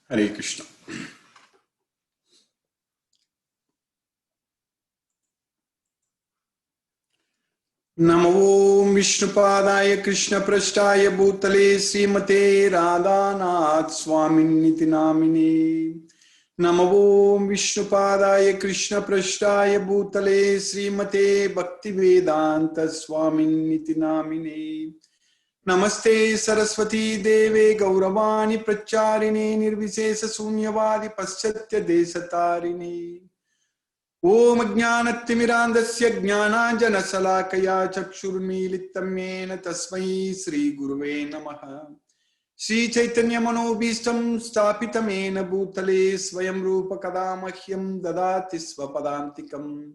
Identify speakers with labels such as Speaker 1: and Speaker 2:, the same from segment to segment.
Speaker 1: Hare Krishna. Namo Vishnupadaya Krishna Prasthaya Bhutale Srimate Radhanath Swaminiti Namine. Namo Vishnupadaya Krishna Prasthaya Bhutale Srimate Bhaktivedanta Swaminiti Namine. Namaste Saraswati Deve Gauravani Pracharine Nirvisesa Sunyavadi Paschatya Desatarine. Om Jnanatimirandasya Jnananjanasalakaya Chakshurmilitam Yena Tasmai Sri Guruve Namaha. Sri Chaitanya Manobhistam Stapitamena Bhutale Swayam Rupa Kadamahyam Dadati Svapadantikam.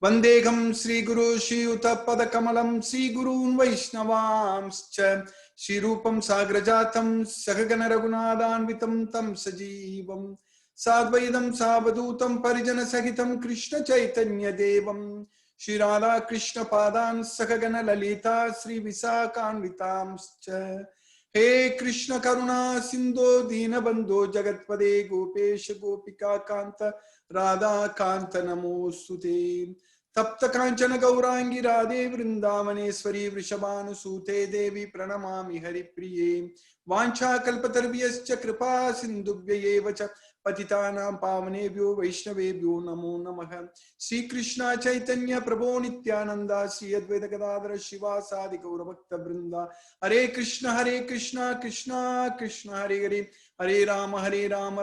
Speaker 1: Vandegam Sri Guru Shri Uttapada Kamalam Sri Gurun Vaishnavamscha Shri Rupam Sagrajatam Sakagana Raghunathanvitam Tam Sajivam Sadvaidam Savadutam Parijana Sahitam Krishna Chaitanya Devam Shri Radha Krishna Padan Sakagana Lalita Sri Visakanvitamscha. He Krishna Karuna Sindho Dina Bandho Jagatpade Gopesha Gopika Kanta Radha Kanta Namostute. Tapta Kanchana Gaurangi Radhe Vrindavaneshwari Vrishabhanusute Devi Pranamami Haripriye. Vancha Kalpatarvyascha Kripa Sindhubhyayevacha Patitanam Pavanebhyo Vaishnavebhyo Namo Namaha. Sri Krishna Chaitanya Prabhu Nityananda Sri Advaita Gadadhara Shiva Sadi Gaura Bhakta Vrinda. Hare Krishna Krishna Krishna Hare Hare. Hare Rama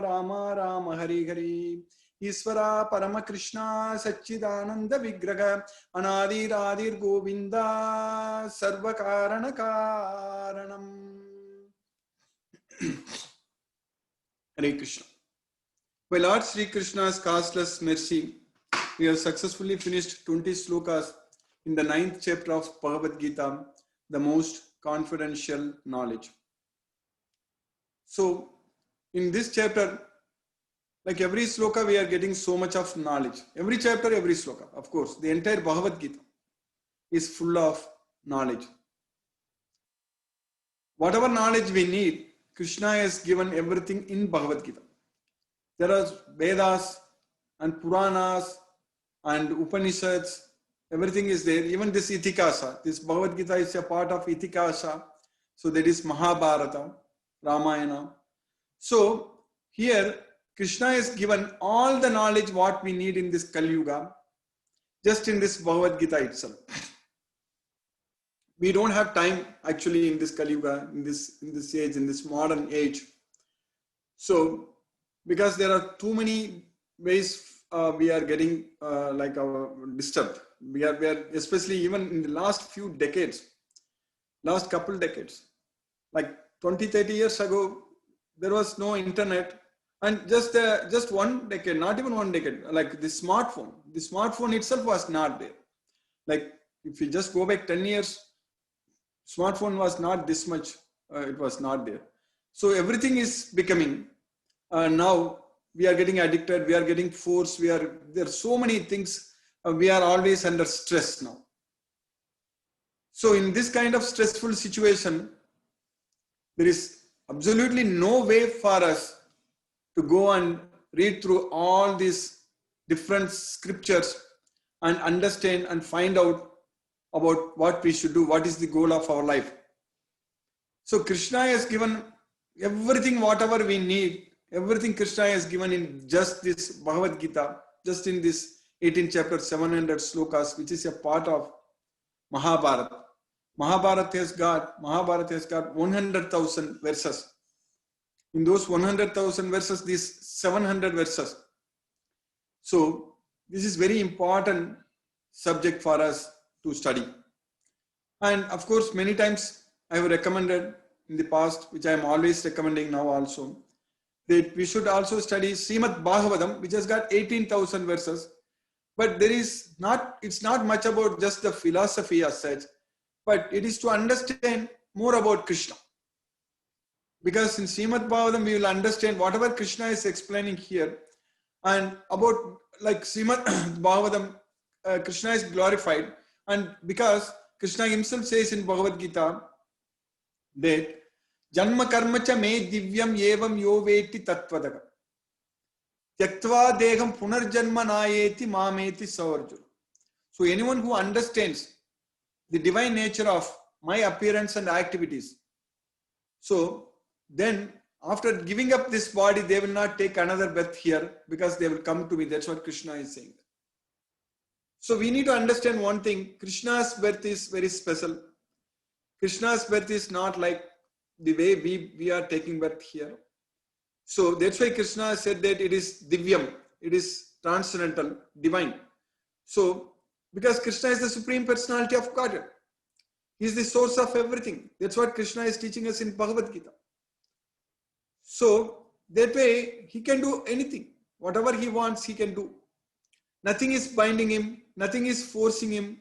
Speaker 1: Rama Rama Hare Hare. Isvara Parama Krishna Satchidananda Vigraha Anadir Adir Govinda Sarva Karana Karanam. Hare Krishna. By Lord Sri Krishna's costless mercy, we have successfully finished 20 slokas in the 9th chapter of Bhagavad Gita, the most confidential knowledge. So, in this chapter, like every sloka, we are getting so much of knowledge. Every chapter, every sloka. Of course, the entire Bhagavad Gita is full of knowledge. Whatever knowledge we need, Krishna has given everything in Bhagavad Gita. There are Vedas and Puranas and Upanishads. Everything is there. Even this Itikasa, this Bhagavad Gita is a part of Itikasa. So that is Mahabharata, Ramayana. So here, Krishna has given all the knowledge what we need in this Kali Yuga, just in this Bhagavad Gita itself. We don't have time actually in this Kali Yuga, in this age, in this modern age. So, because there are too many ways we are getting disturbed. We are especially even in the last few decades, last couple decades, like 20-30 years ago, there was no internet. And just one decade, not even one decade, like the smartphone itself was not there. Like if you just go back 10 years, smartphone was not this much, it was not there. So everything is becoming, now we are getting addicted, we are getting forced, there are so many things, we are always under stress now. So in this kind of stressful situation, there is absolutely no way for us to go and read through all these different scriptures and understand and find out about what we should do, what is the goal of our life. So Krishna has given everything, whatever we need, everything Krishna has given in just this Bhagavad Gita, just in this 18th chapter, 700 slokas, which is a part of Mahabharata. Mahabharata has got 100,000 verses. In those 100,000 verses, these 700 verses. So this is very important subject for us to study. And of course, many times I have recommended in the past, which I am always recommending now also, that we should also study Srimad Bhagavatam, which has got 18,000 verses. But it's not much about just the philosophy as such, but it is to understand more about Krishna. Because in Srimad Bhagavatam, we will understand whatever Krishna is explaining here. And about like Srimad Bhagavatam, Krishna is glorified. And because Krishna himself says in Bhagavad Gita that Janma karma cha me divyam evam yo veti tattvadaga. Tyaktva deham punarjanma nayeti mameti savarjuna. So anyone who understands the divine nature of my appearance and activities, so then after giving up this body, they will not take another birth here because they will come to me. That's what Krishna is saying. So we need to understand one thing. Krishna's birth is very special. Krishna's birth is not like the way we are taking birth here. So that's why Krishna said that it is divyam, it is transcendental, divine. So because Krishna is the Supreme Personality of Godhead, He is the source of everything. That's what Krishna is teaching us in Bhagavad Gita. So that way He can do anything. Whatever He wants, He can do. Nothing is binding Him, nothing is forcing Him.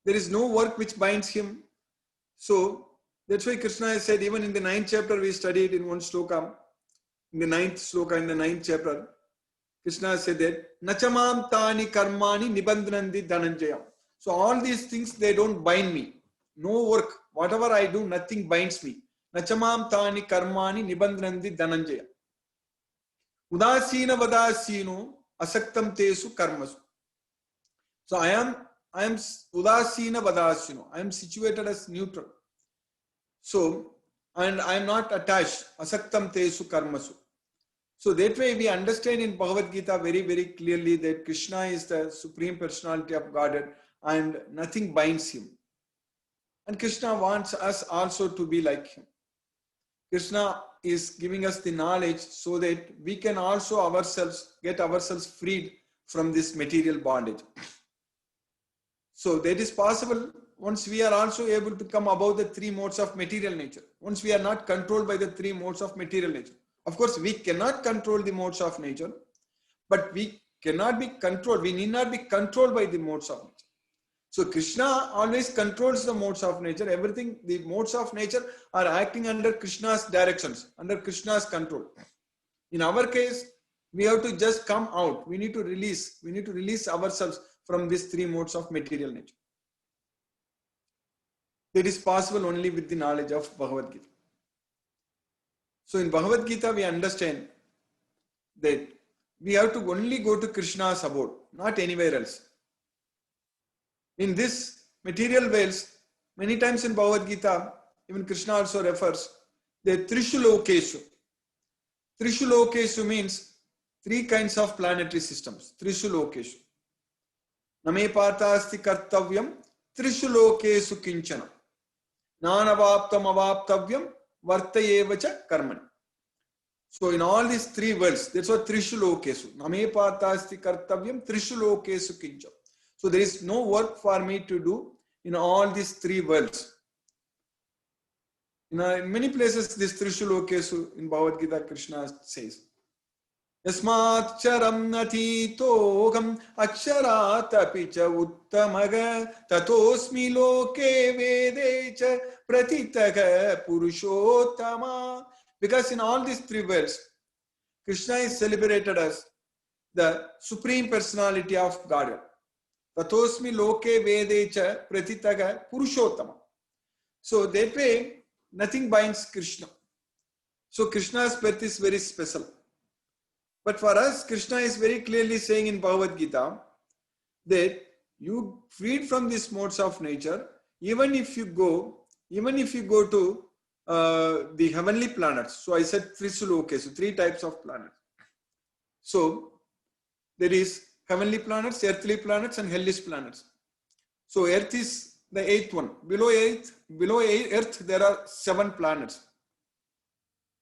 Speaker 1: There is no work which binds Him. So that's why Krishna has said, even in the 9th chapter we studied in one sloka, in the 9th sloka, in the 9th chapter, Krishna said that, Nachamam tani karmani nibandhanandi dhananjaya. So all these things, they don't bind me. No work, whatever I do, nothing binds me. Nachamam tani karmani nibandhanandi dhananjaya. Udasina vadasino asaktam tesu karmasu. So I am udasina vadasino. I am situated as neutral. So, and I am not attached. Asaktam tesu karmasu. So that way we understand in Bhagavad Gita very, very clearly that Krishna is the Supreme Personality of Godhead and nothing binds Him. And Krishna wants us also to be like Him. Krishna is giving us the knowledge so that we can also get ourselves freed from this material bondage. So that is possible once we are also able to come above the 3 modes of material nature. Once we are not controlled by the 3 modes of material nature. Of course, we cannot control the modes of nature, but we cannot be controlled. We need not be controlled by the modes of nature. So Krishna always controls the modes of nature. Everything, the modes of nature are acting under Krishna's directions, under Krishna's control. In our case, we have to just come out. We need to release ourselves from these 3 modes of material nature. That is possible only with the knowledge of Bhagavad Gita. So in Bhagavad Gita, we understand that we have to only go to Krishna's abode, not anywhere else. In this material worlds, many times in Bhagavad Gita, even Krishna also refers that Trishu Lokesu. Trishu Lokesu means 3 kinds of planetary systems. Trishu Lokesu. Name Partasti Kartavyam Trishu Lokesu Kinchana. Nanavaptam Avaptavyam Vartayevacha Karman. So in all these 3 worlds, that's what Trishu Lokesu. Name Partasti Kartavyam Trishu Lokesu Kinchana. So there is no work for me to do in all these 3 worlds. In many places, this Trishu Lokesu in Bhagavad Gita, Krishna says, Yasmat charam natitoham aksharat apicha uttamaga tatosmi loke vedecha pratitaga purushottama. Because in all these 3 worlds, Krishna is celebrated as the Supreme Personality of Godhead. Tatosmi loke vedecha pratitaga purushottama. So that way, nothing binds Krishna. So Krishna's birth is very special. But for us, Krishna is very clearly saying in Bhagavad Gita that you freed from these modes of nature, even if you go to the heavenly planets. So I said Trisulu, so 3 types of planets. So there is heavenly planets, earthly planets, and hellish planets. So Earth is the 8th one. Below Earth, there are 7 planets.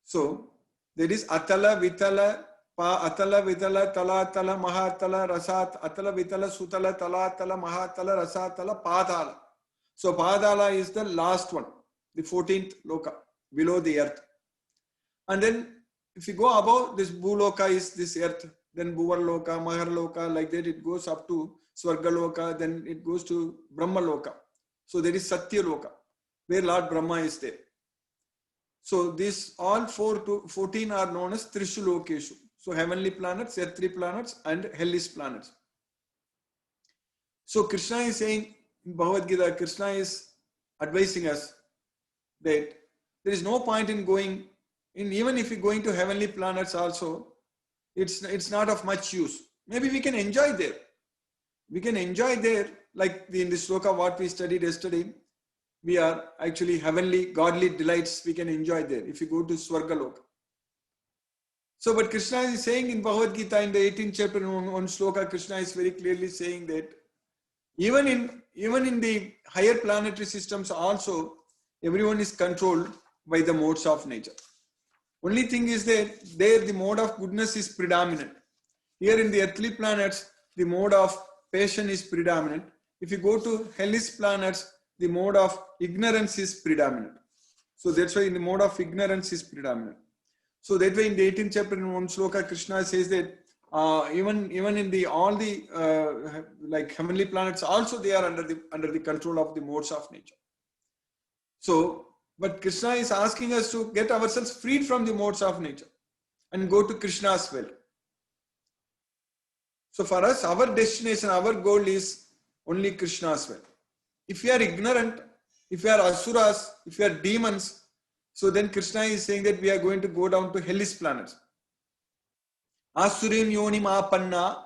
Speaker 1: So there is Atala, Vitala, Atala, Vitala, Talatala, Mahatala, Rasat, Atala, Vitala, Sutala, Talatala, Mahatala, Rasatala, Padala. So Padala is the last one, the 14th loka, below the earth. And then if you go above, this Bhuloka is this earth, then Bhuvarloka, Maharloka, like that it goes up to Swargaloka, then it goes to Brahmaloka. So there is Satyaloka, where Lord Brahma is there. So these all 4 to 14 are known as Trishulokeshu. So heavenly planets, earthly planets, and hellish planets. So Krishna is saying in Bhagavad Gita, Krishna is advising us that there is no point in going in. Even if you're going to heavenly planets also, it's not of much use. Maybe we can enjoy there. We can enjoy there, like in the sloka what we studied yesterday. We are actually heavenly, godly delights we can enjoy there if you go to Swargaloka. So, but Krishna is saying in Bhagavad Gita in the 18th chapter, on sloka, Krishna is very clearly saying that even in the higher planetary systems also, everyone is controlled by the modes of nature. Only thing is that there the mode of goodness is predominant. Here in the earthly planets, the mode of passion is predominant. If you go to hellish planets, the mode of ignorance is predominant. So that's why in the mode of ignorance is predominant. So that way in the 18th chapter in one sloka, Krishna says that even in the all the like heavenly planets also, they are under the control of the modes of nature. So, but Krishna is asking us to get ourselves freed from the modes of nature and go to Krishna's will. So for us, our destination, our goal is only Krishna's will. If you are ignorant, if you are asuras, if you are demons, so then Krishna is saying that we are going to go down to hellish planets. Asurim yonim apanna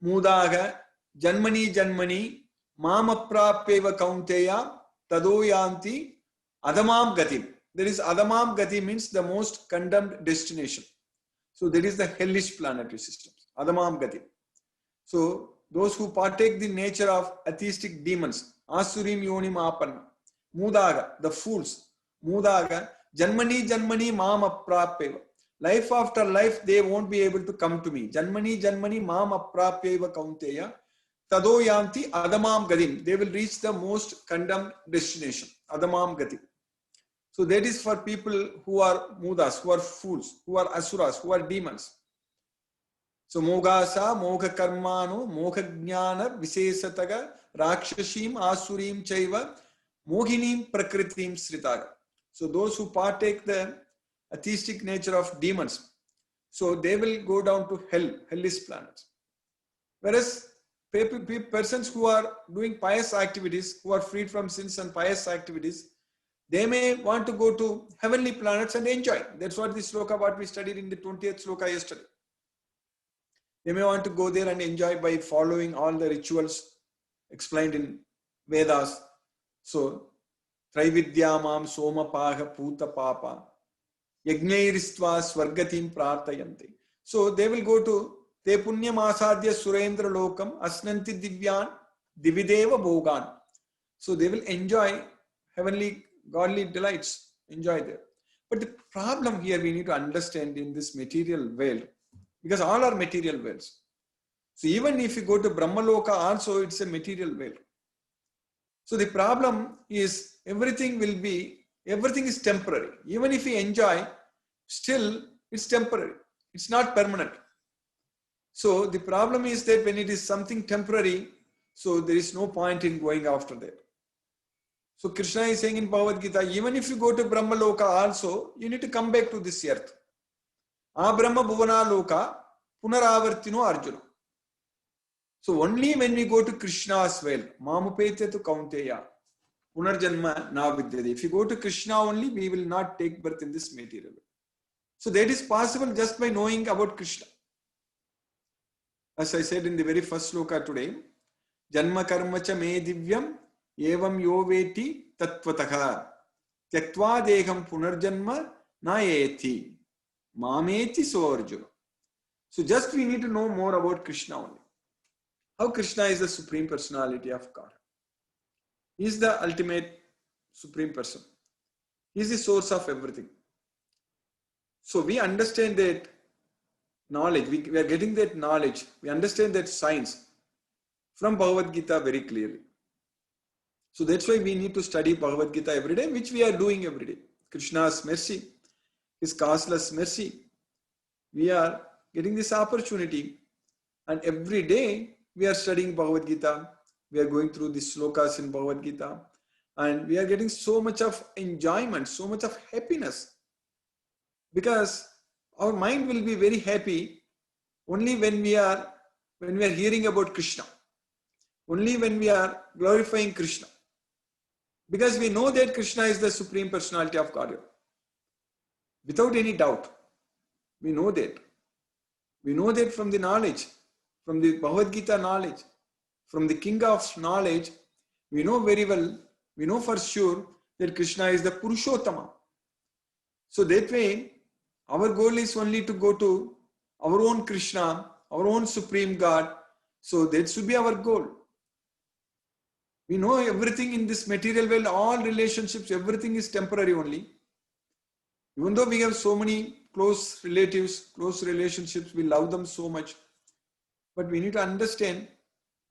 Speaker 1: mudaga janmani janmani mamaprapeva kaunteya tadoyanti adamam gatim. There is adamam gati means the most condemned destination. So that is the hellish planetary systems. Adamam gati. So those who partake the nature of atheistic demons, asurim yonim apanna, mudaga, the fools, mudaga, janmani janmani mam aprapeva. Life after life, they won't be able to come to me. Janmani janmani mam aprapeva kaunteya, tado yanti adamam gadim. They will reach the most condemned destination, adamam gati. So that is for people who are mudas, who are fools, who are asuras, who are demons. So mogasa, moga karmano, moga jnana, visesataga, rakshashim, asurim chaiva, mohinim prakritim sritaga. So those who partake the atheistic nature of demons, so they will go down to hell, hellish planets. Whereas persons who are doing pious activities, who are freed from sins and pious activities, they may want to go to heavenly planets and enjoy. That's what the sloka what we studied in the 20th sloka yesterday. They may want to go there and enjoy by following all the rituals explained in Vedas. So, Traividyamam Soma Paha Puta Papa Yajnairistva Swargatim Prartayanti. So they will go to Te Punyam Asadhya Surendra Lokam Asnanti Divyan Divideva Bhogan. So they will enjoy heavenly godly delights, enjoy there. But the problem here we need to understand in this material world, because all are material worlds. So even if you go to Brahmaloka also, it's a material world. So the problem is everything is temporary. Even if we enjoy, still it's temporary. It's not permanent. So the problem is that when it is something temporary, so there is no point in going after that. So Krishna is saying in Bhagavad Gita, even if you go to Brahmaloka also, you need to come back to this earth. Brahma Bhuvana Loka Punaravartino Arjuna. So only when we go to Krishna's well, Mamupete to Kaunteya, Punarjanma na vidyade. If you go to Krishna only, we will not take birth in this material. So that is possible just by knowing about Krishna. As I said in the very first sloka today, Janma karmacha me divyam evam yoveti tattvataha tyaktva deham punarjanma nayeti mameti soarjuna. So just we need to know more about Krishna only. How Krishna is the Supreme Personality of God. He is the ultimate Supreme Person. He is the source of everything. So we understand that knowledge, we are getting that knowledge, we understand that science from Bhagavad Gita very clearly. So that's why we need to study Bhagavad Gita every day, which we are doing every day. Krishna's mercy, His causeless mercy. We are getting this opportunity, and every day we are studying Bhagavad Gita. We are going through the slokas in Bhagavad Gita, and we are getting so much of enjoyment, so much of happiness, because our mind will be very happy only when we are hearing about Krishna, only when we are glorifying Krishna, because we know that Krishna is the Supreme Personality of God. without any doubt. We know that. We know that from the knowledge, from the Bhagavad Gita knowledge, from the king of knowledge. We know very well, we know for sure that Krishna is the Purushottama. So that way, our goal is only to go to our own Krishna, our own Supreme God. So that should be our goal. We know everything in this material world, all relationships, everything is temporary only. Even though we have so many close relatives, close relationships, we love them so much. But we need to understand,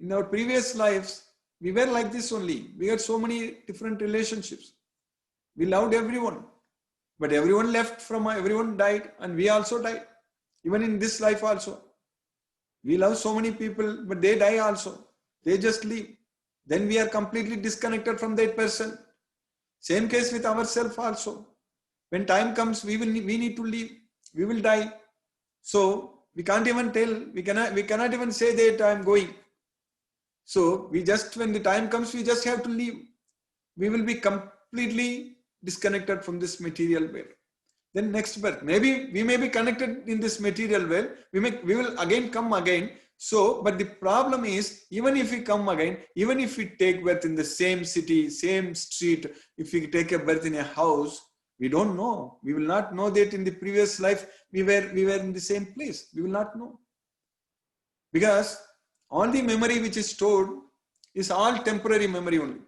Speaker 1: in our previous lives, we were like this only. We had so many different relationships. We loved everyone. But everyone left from, everyone died, and we also died. Even in this life also. We love so many people, but they die also. They just leave. Then we are completely disconnected from that person. Same case with ourselves also. When time comes, we need to leave. We will die. So we can't even tell. We cannot even say that I am going. So when the time comes, we just have to leave. We will be completely disconnected from this material world. Then next birth, maybe we may be connected in this material world. We will again come again. So, but the problem is, even if we come again, even if we take birth in the same city, same street, if we take a birth in a house, we don't know. We will not know that in the previous life we were in the same place. We will not know. Because all the memory which is stored is all temporary memory only.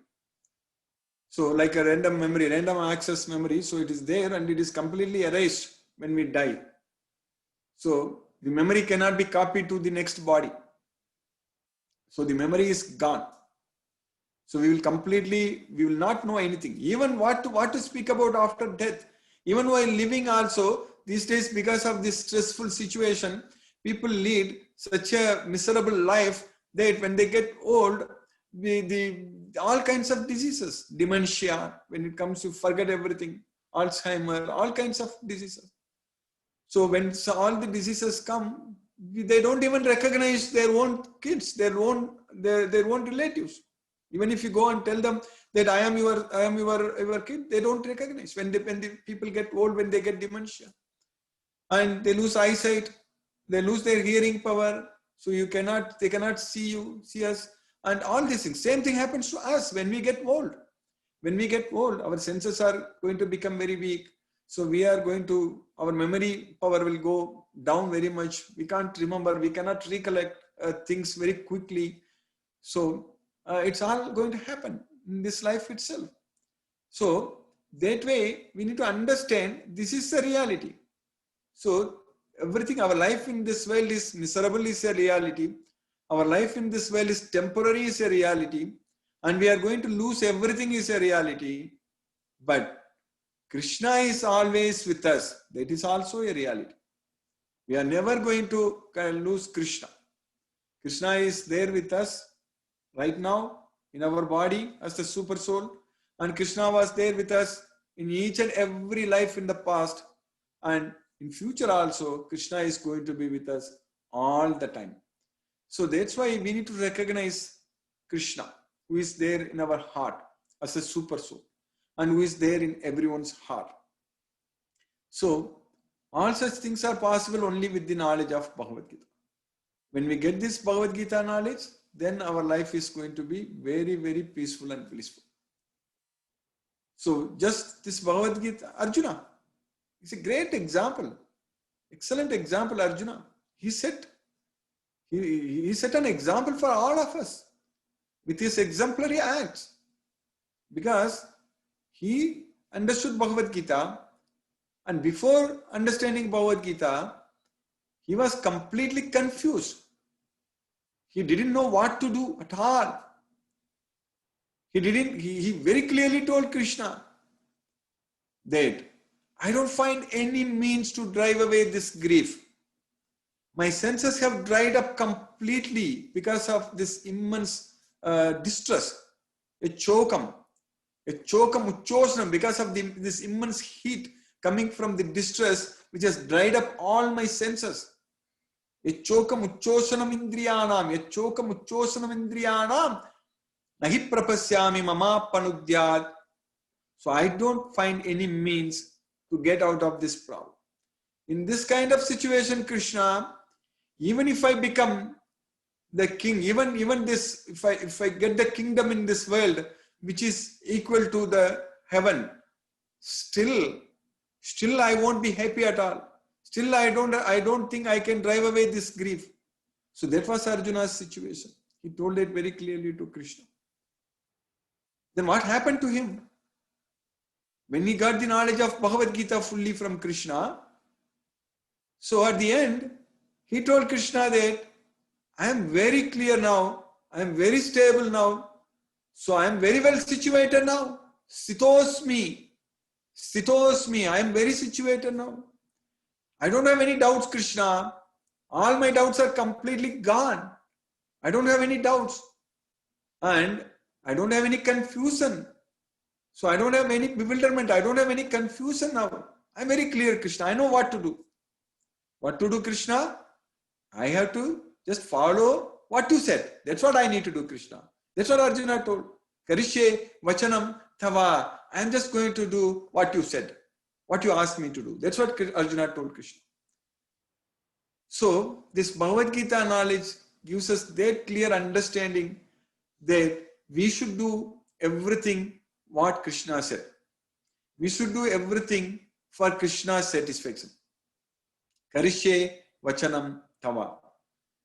Speaker 1: So like a random memory, random access memory. So it is there and it is completely erased when we die. So the memory cannot be copied to the next body. So the memory is gone. So we will not know anything. Even what to speak about after death. Even while living also, these days because of this stressful situation, people lead such a miserable life that when they get old, all kinds of diseases, dementia, when it comes to forget everything, Alzheimer, all kinds of diseases. So when all the diseases come, they don't even recognize their own kids, their own relatives. Even if you go and tell them that I am your kid, they don't recognize. When the people get old, when they get dementia, and they lose eyesight, they lose their hearing power. So they cannot see us, and all these things. Same thing happens to us when we get old. When we get old, our senses are going to become very weak. So our memory power will go down very much. We can't remember, we cannot recollect things very quickly. So it's all going to happen in this life itself. So that way, we need to understand this is the reality. So everything, our life in this world is miserable is a reality. Our life in this world is temporary is a reality. And we are going to lose everything is a reality. But Krishna is always with us. That is also a reality. We are never going to lose Krishna. Krishna is there with us right now in our body as the super soul. And Krishna was there with us in each and every life in the past. And in future also, Krishna is going to be with us all the time. So that's why we need to recognize Krishna, who is there in our heart as a super soul, and who is there in everyone's heart. So all such things are possible only with the knowledge of Bhagavad Gita. When we get this Bhagavad Gita knowledge, then our life is going to be very, very peaceful and blissful. So just this Bhagavad Gita, Arjuna is a great example, excellent example. Arjuna, he set an example for all of us with his exemplary acts, because he understood Bhagavad Gita, and before understanding Bhagavad Gita, he was completely confused. He didn't know what to do at all. He very clearly told Krishna that I don't find any means to drive away this grief. My senses have dried up completely because of this immense distress, a chokam uchosnam, because of this immense heat coming from the distress which has dried up all my senses. Yachokam uchoshanam indriyanam nahi prapasyami mama panudyat. So I don't find any means to get out of this problem. In this kind of situation, Krishna, even if I become the king, even this, if I get the kingdom in this world, which is equal to the heaven, still I won't be happy at all. Still, I don't think I can drive away this grief. So that was Arjuna's situation. He told it very clearly to Krishna. Then what happened to him? When he got the knowledge of Bhagavad Gita fully from Krishna, so at the end, he told Krishna that I am very clear now, I am very stable now, so I am very well situated now. Sthitosmi, I am very situated now. I don't have any doubts, Krishna. All my doubts are completely gone. I don't have any doubts. And I don't have any confusion. So I don't have any bewilderment. I don't have any confusion now. I'm very clear, Krishna. I know what to do. What to do, Krishna? I have to just follow what you said. That's what I need to do, Krishna. That's what Arjuna told. Karishye vachanam tava. I am just going to do what you said, what you asked me to do. That's what Arjuna told Krishna. So this Bhagavad Gita knowledge gives us that clear understanding that we should do everything what Krishna said. We should do everything for Krishna's satisfaction. Karishye vachanam tava.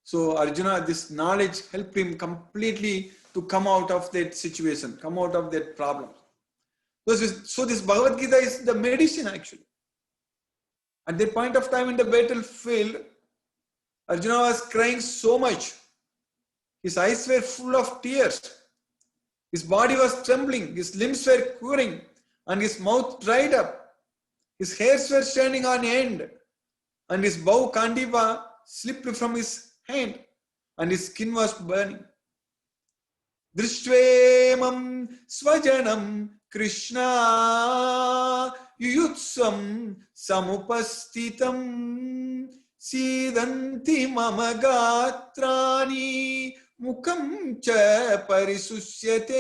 Speaker 1: So Arjuna, this knowledge helped him completely to come out of that situation, come out of that problem. So this Bhagavad Gita is the medicine actually. At that point of time in the battlefield, Arjuna was crying so much. His eyes were full of tears. His body was trembling. His limbs were quivering. And his mouth dried up. His hairs were standing on end. And his bow Kandiva slipped from his hand. And his skin was burning. Drishtvaemam svajanam Krishna yuyutsam samupastitam sidanti mama gatrani mukam cha parisusyate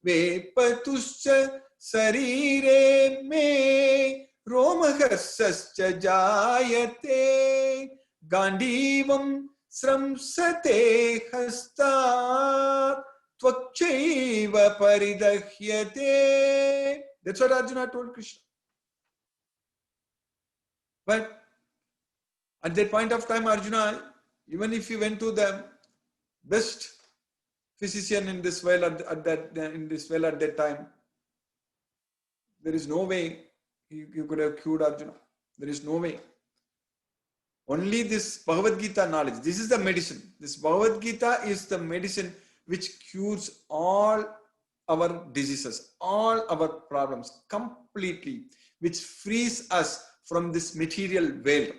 Speaker 1: vepatuscha sarire me romaharsascha jayate gandivam sramsate hasta tvakchaiva paridahyate. That's what Arjuna told Krishna. But at that point of time, Arjuna, even if he went to the best physician in this world at that time, there is no way he could have cured Arjuna. There is no way. Only this Bhagavad Gita knowledge. This is the medicine. This Bhagavad Gita is the medicine which cures all our diseases, all our problems completely, which frees us from this material world,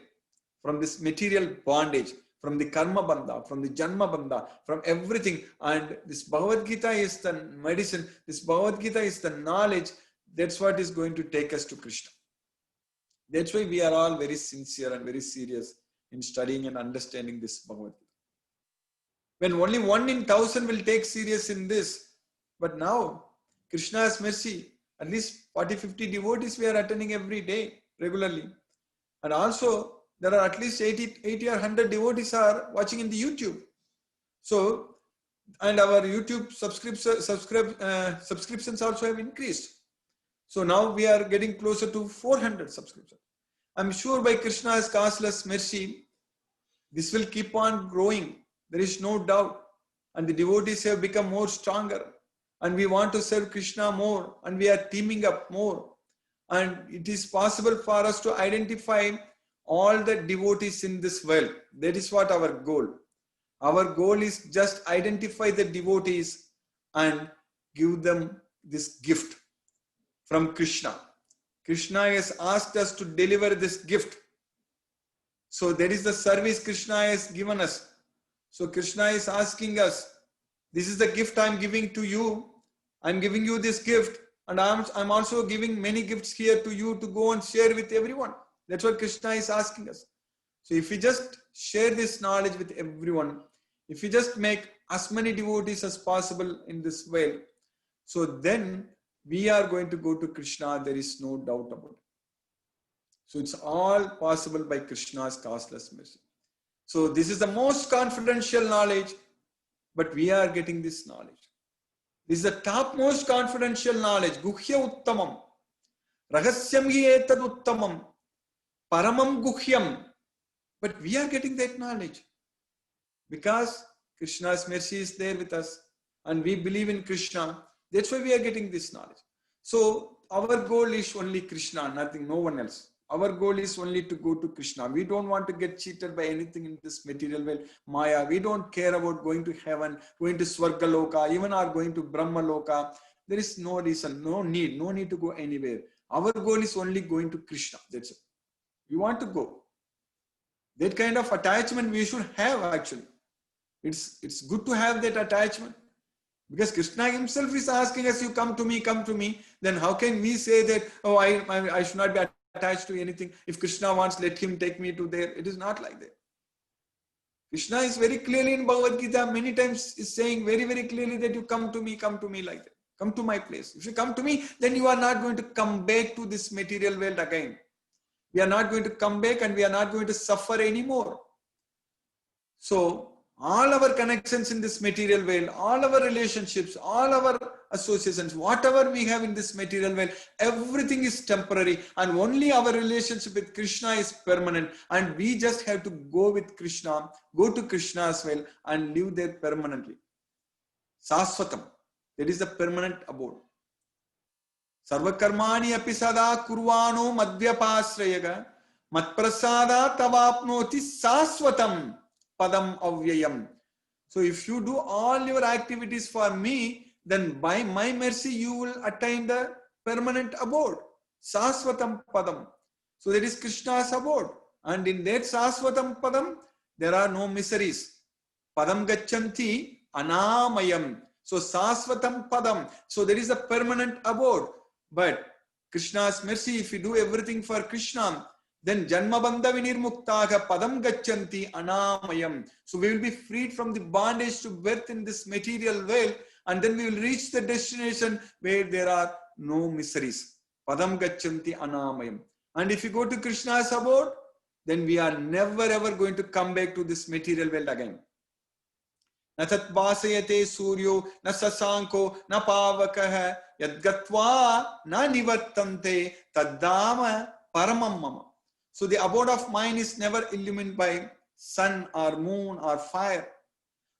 Speaker 1: from this material bondage, from the karma bandha, from the janma bandha, from everything. And this Bhagavad Gita is the medicine. This Bhagavad Gita is the knowledge. That's what is going to take us to Krishna. That's why we are all very sincere and very serious in studying and understanding this Bhagavad Gita. When only 1 in 1,000 will take serious in this, but now Krishna's mercy, at least 40-50 devotees we are attending every day regularly. And also there are at least 80 or 100 devotees are watching in the YouTube. So, and our YouTube subscriptions also have increased. So now we are getting closer to 400 subscriptions. I'm sure by Krishna's causeless mercy, this will keep on growing. There is no doubt. And the devotees have become more stronger. And we want to serve Krishna more. And we are teaming up more. And it is possible for us to identify all the devotees in this world. That is what our goal. Our goal is just identify the devotees and give them this gift from Krishna. Krishna has asked us to deliver this gift. So that is the service Krishna has given us. So Krishna is asking us, this is the gift I'm giving to you. I'm giving you this gift. And I'm also giving many gifts here to you to go and share with everyone. That's what Krishna is asking us. So if we just share this knowledge with everyone, if we just make as many devotees as possible in this world, so then we are going to go to Krishna. There is no doubt about it. So it's all possible by Krishna's causeless mercy. So this is the most confidential knowledge, but we are getting this knowledge. This is the topmost confidential knowledge. Guhya uttamam. Rahasyam hi etad uttamam. Paramam guhyam. But we are getting that knowledge because Krishna's mercy is there with us and we believe in Krishna. That's why we are getting this knowledge. So our goal is only Krishna, nothing, no one else. Our goal is only to go to Krishna. We don't want to get cheated by anything in this material world, Maya. We don't care about going to heaven, going to Swarga Loka, even or going to Brahma Loka. There is no reason, no need to go anywhere. Our goal is only going to Krishna. That's it. We want to go. That kind of attachment we should have actually. It's good to have that attachment. Because Krishna himself is asking us, you come to me, then how can we say that, oh, I should not be attached to anything. If Krishna wants, let him take me to there. It is not like that. Krishna is very clearly in Bhagavad Gita, many times is saying very, very clearly that you come to me like that. Come to my place. If you come to me, then you are not going to come back to this material world again. We are not going to come back and we are not going to suffer anymore. So, all our connections in this material world, all our relationships, all our associations, whatever we have in this material world, everything is temporary and only our relationship with Krishna is permanent, and we just have to go with Krishna, go to Krishna as well and live there permanently. Saswatam, that is the permanent abode. Sarvakarmani api sada kurvano madhyapasrayaga matprasada tavapnoti saswatam padam avyayam. So if you do all your activities for me, then by my mercy you will attain the permanent abode. Saswatam padam. So that is Krishna's abode. And in that Saswatam padam, there are no miseries. Padam gacchanti anamayam. So Saswatam padam. So there is a permanent abode. But Krishna's mercy, if you do everything for Krishna, then Janma Bandha Vinirmuktaha Padam Gacchanti Anamayam. So we will be freed from the bondage to birth in this material world, and then we will reach the destination where there are no miseries. Padam Gacchanti Anamayam. And if you go to Krishna's abode, then we are never ever going to come back to this material world again. Na tat vasayate suryo, na sasanko, na pavakaha, yadgatva, na nivattante, taddama paramam mama. So the abode of mine is never illumined by sun or moon or fire.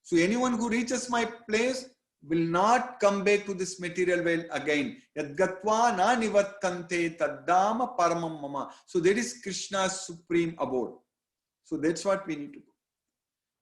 Speaker 1: So anyone who reaches my place will not come back to this material world again. Yadgatva na nivattante taddama paramam mama. So that is Krishna's supreme abode. So that's what we need to do.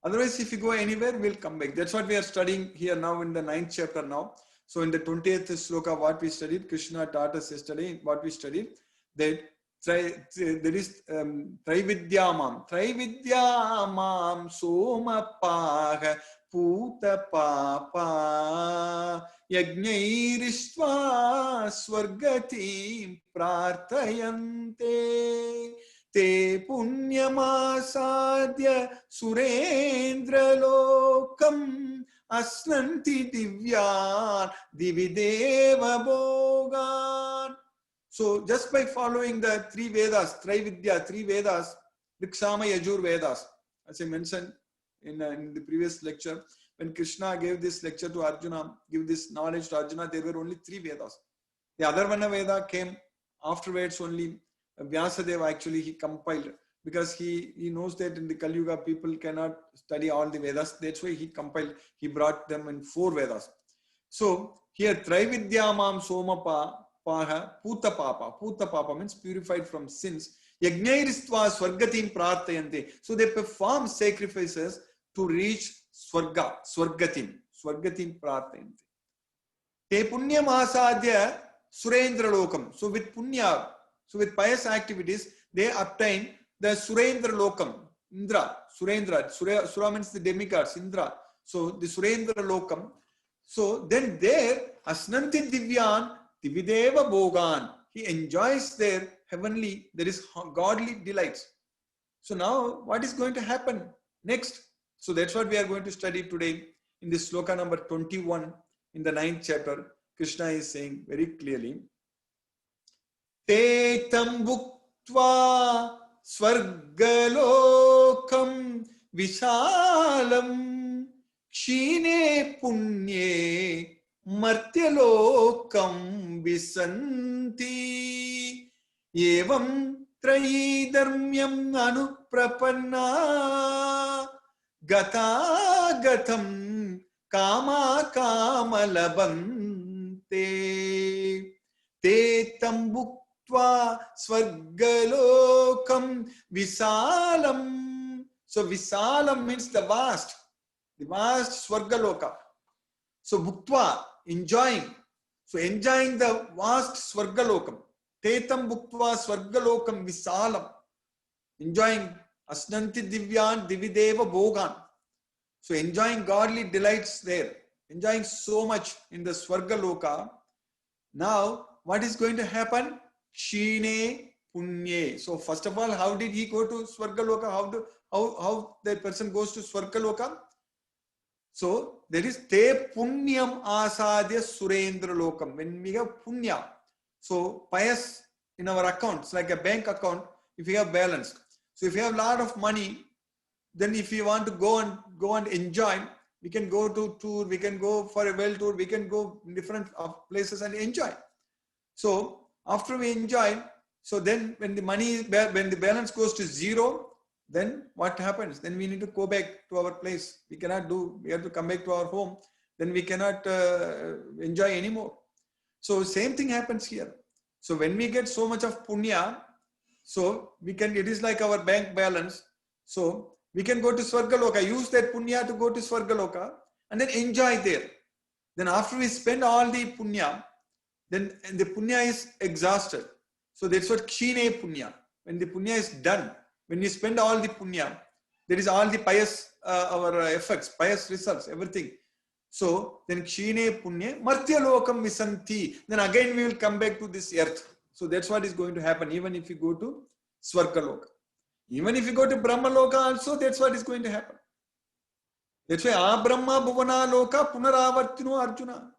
Speaker 1: Otherwise, if you go anywhere, we'll come back. That's what we are studying here now in the 9th chapter now. So in the 20th sloka, what we studied, Krishna taught us yesterday, what we studied, that there is Traividyamam. Traividyamam soma paha puta papa yajnairistva swargatim prarthayante. Te punyamasadya surendra lokam asnanti divyan divideva bhogan. So just by following the three Vedas, Traividya, three Vedas, Rikshama Yajur Vedas, as I mentioned in the previous lecture, when Krishna gave this lecture to Arjuna, give this knowledge to Arjuna, there were only three Vedas. The Atharvana Veda came afterwards only. Vyasadeva actually he compiled, because he knows that in the Kali Yuga people cannot study all the Vedas. That's why he compiled, he brought them in 4 Vedas. So here Traividyamam Soma Paha Puta Papa. Puta Papa means purified from sins. Yajnairistva Swargatim Prarthayante. So they perform sacrifices to reach Swarga, Swargatim Prarthayante. Te Punyam Asadya Surendra Lokam. So with Punya, so with pious activities, they obtain the Surendra Lokam, Indra, Surendra. Sura means the demigods, Indra. So the Surendra Lokam. So then there, Asnanti Divyan, Divideva Bhogan. He enjoys their heavenly, there is godly delights. So now what is going to happen next? So that's what we are going to study today in this sloka number 21 in the 9th chapter. Krishna is saying very clearly, Te tam bhuktva swargalokam vishalam kshine punye martyalokam visanti evam trayidarmyam anuprapanna gata gatam kama kama labante te tam bhuktva swargalokam visalam. So visalam means the vast swargaloka. So bhuktva, enjoying. So enjoying the vast swargalokam. Tetam bhuktva swargalokam visalam. Enjoying asnanti divyan divideva bhogan. So enjoying godly delights there. Enjoying so much in the swargaloka. Now, what is going to happen? Kshine punye. So first of all, how did he go to swargaloka? How that person goes to swargaloka? So there is te punyam asadya surendra lokam. When we have punya, so pious in our accounts, like a bank account, if we have balance. So if you have a lot of money, then if you want to go and enjoy, we can go to tour, we can go for a well tour, we can go in different places and enjoy. So after we enjoy, so then when the balance goes to zero, then what happens? Then we need to go back to our place. We have to come back to our home. Then we cannot enjoy anymore. So same thing happens here. So when we get so much of punya, so it is like our bank balance. So we can go to Swargaloka, use that punya to go to Swargaloka and then enjoy there. Then after we spend all the punya, then the punya is exhausted. So that's what kshine punya. When the punya is done, when we spend all the punya, there is all the pious, our effects, pious results, everything. So then kshine punya, martyalokam visanti. Then again we will come back to this earth. So that's what is going to happen even if you go to Swargaloka. Even if you go to Brahmaloka also, that's what is going to happen. That's why Abrahma Bhuvana Loka Punaravartino Arjuna.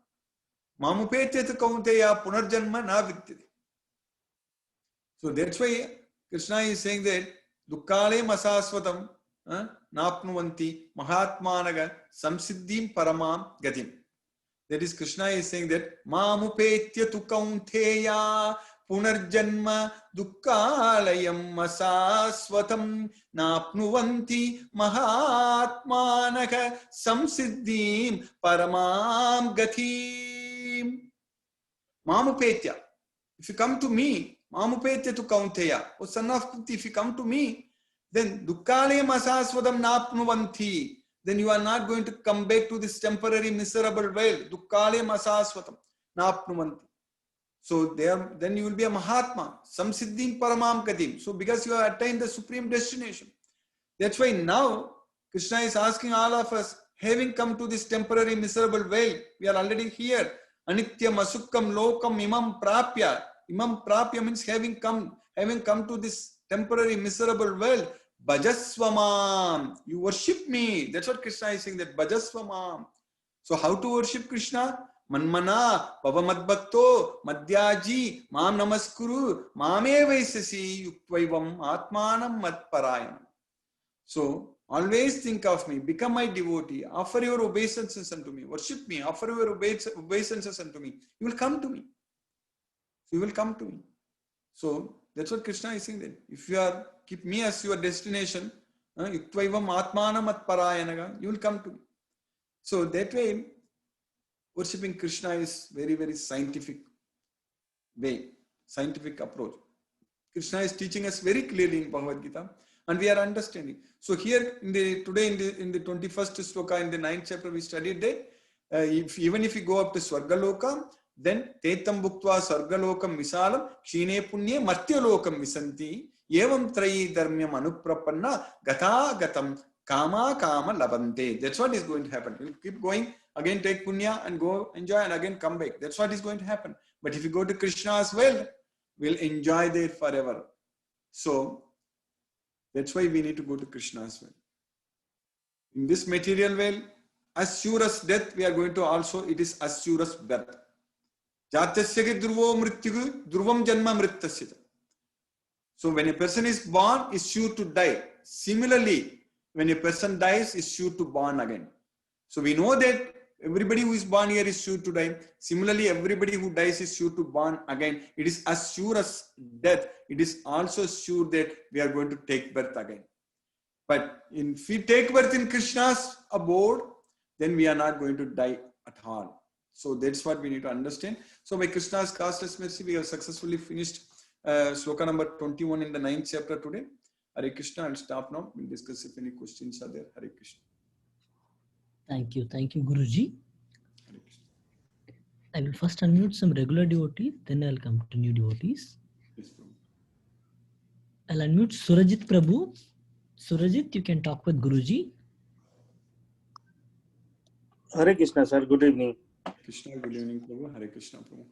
Speaker 1: Mamupetyat kaunteya punarjanma na vidyate. So that's why Krishna is saying that dukkale masasvatam napnuvanti mahatmanaga samsiddhim paramam gatim. That is, Krishna is saying that mamupetyatu kaunteya punarjanma dukkalayam masasvatam napnuvanti mahatmanaga samsiddhim paramam gatim. Mamupetya. If you come to me, Mamupetya to Kaunteya, O son of Kunti, if you come to me, then Dukkalayam asasvadam napnuvanti. Then you are not going to come back to this temporary miserable world. Dukkalayam asasvatam napnuvanti. So then you will be a Mahatma. Samsiddhim paramam gatim. So because you have attained the supreme destination. That's why now Krishna is asking all of us, having come to this temporary miserable world, we are already here. Anityam asukkam lokam imam prapya. Imam prapya means having come to this temporary miserable world. Bhajasvamam. You worship me. That's what Krishna is saying, that Bhajasvamam. So how to worship Krishna? Manmana, Bhavamadbhakto, Madhyaji, Mam Namaskuru, Mame Vaisasi, Yuktvaivam, Atmanam Matparayanam. So always think of me, become my devotee, offer your obeisances unto me, worship me, offer your obeisances unto me. You will come to me. You will come to me. So that's what Krishna is saying then. If you keep me as your destination, Yuktvaivam Atmanam Matparayanaga, you will come to me. So that way, worshipping Krishna is very, very scientific way, scientific approach. Krishna is teaching us very clearly in Bhagavad Gita, and we are understanding. So here today in the 21st sloka in the 9th chapter we studied that even if you go up to Swargaloka, then Tetam Bhuktva Swargalokam Visalam Kshine Punye Martyalokam Visanti Evam Trayi Dharmyam Anuprapanna Gata Gatam Kama Kama Labante. That's what is going to happen. We'll keep going, again take punya and go enjoy and again come back. That's what is going to happen. But if you go to Krishna as well, we'll enjoy there forever. So that's why we need to go to Krishna as well. In this material world, as sure as death, we are going to also, it is as sure as birth. Jatasya ki dhruvo mrityugu dhruvam janma mrittasya. So when a person is born, is sure to die. Similarly, when a person dies, is sure to born again. So we know that everybody who is born here is sure to die. Similarly, everybody who dies is sure to born again. It is as sure as death. It is also sure that we are going to take birth again. But if we take birth in Krishna's abode, then we are not going to die at all. So that's what we need to understand. So by Krishna's causeless mercy, we have successfully finished sloka number 21 in the 9th chapter today. Hare Krishna. I'll stop now. We'll discuss if any questions are there. Hare Krishna.
Speaker 2: Thank you, Guruji. I will first unmute some regular devotees, then I'll come to new devotees.
Speaker 1: Yes, Prabhu.
Speaker 2: I'll unmute Surajit Prabhu. Surajit, you can talk with Guruji.
Speaker 3: Hare Krishna, sir. Good evening.
Speaker 1: Krishna, good evening, Prabhu. Hare Krishna, Prabhu.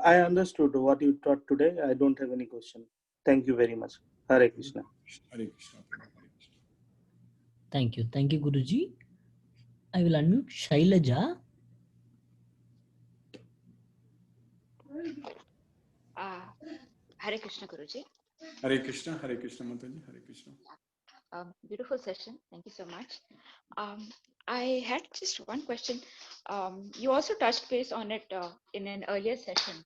Speaker 3: I understood what you taught today. I don't have any question. Thank you very much. Hare Krishna.
Speaker 1: Hare Krishna, Prabhu. Hare Krishna.
Speaker 2: Thank you, Guruji. I will unmute Shailaja.
Speaker 4: Hare Krishna, Guruji.
Speaker 1: Hare Krishna, Mataji. Hare Krishna.
Speaker 4: Beautiful session. Thank you so much. I had just one question. You also touched base on it in an earlier session.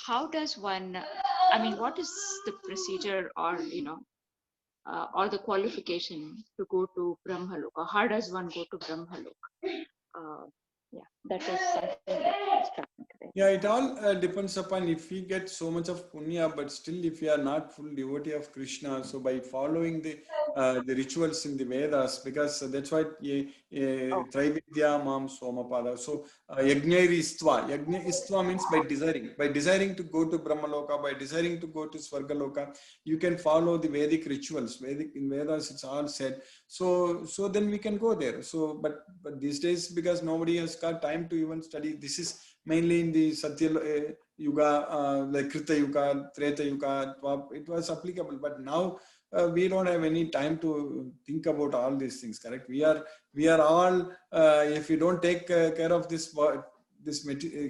Speaker 4: How does one, what is the procedure or, or the qualification to go to Brahmaloka? How does one go to Brahmaloka? That is something that struck me today.
Speaker 1: Yeah, it all depends upon if we get so much of punya, but still if we are not full devotee of Krishna, so by following the rituals in the Vedas, because that's why Traividya Mam Somapada. So Yajna Istva means by desiring to go to Brahmaloka, by desiring to go to Svargaloka, you can follow the Vedic rituals. In Vedas it's all said. So then we can go there. So but these days, because nobody has got time to even study, this is mainly in the Satya Yuga, like Krita Yuga, Treta Yuga, it was applicable. But now we don't have any time to think about all these things, correct? We are all, if you don't take care of this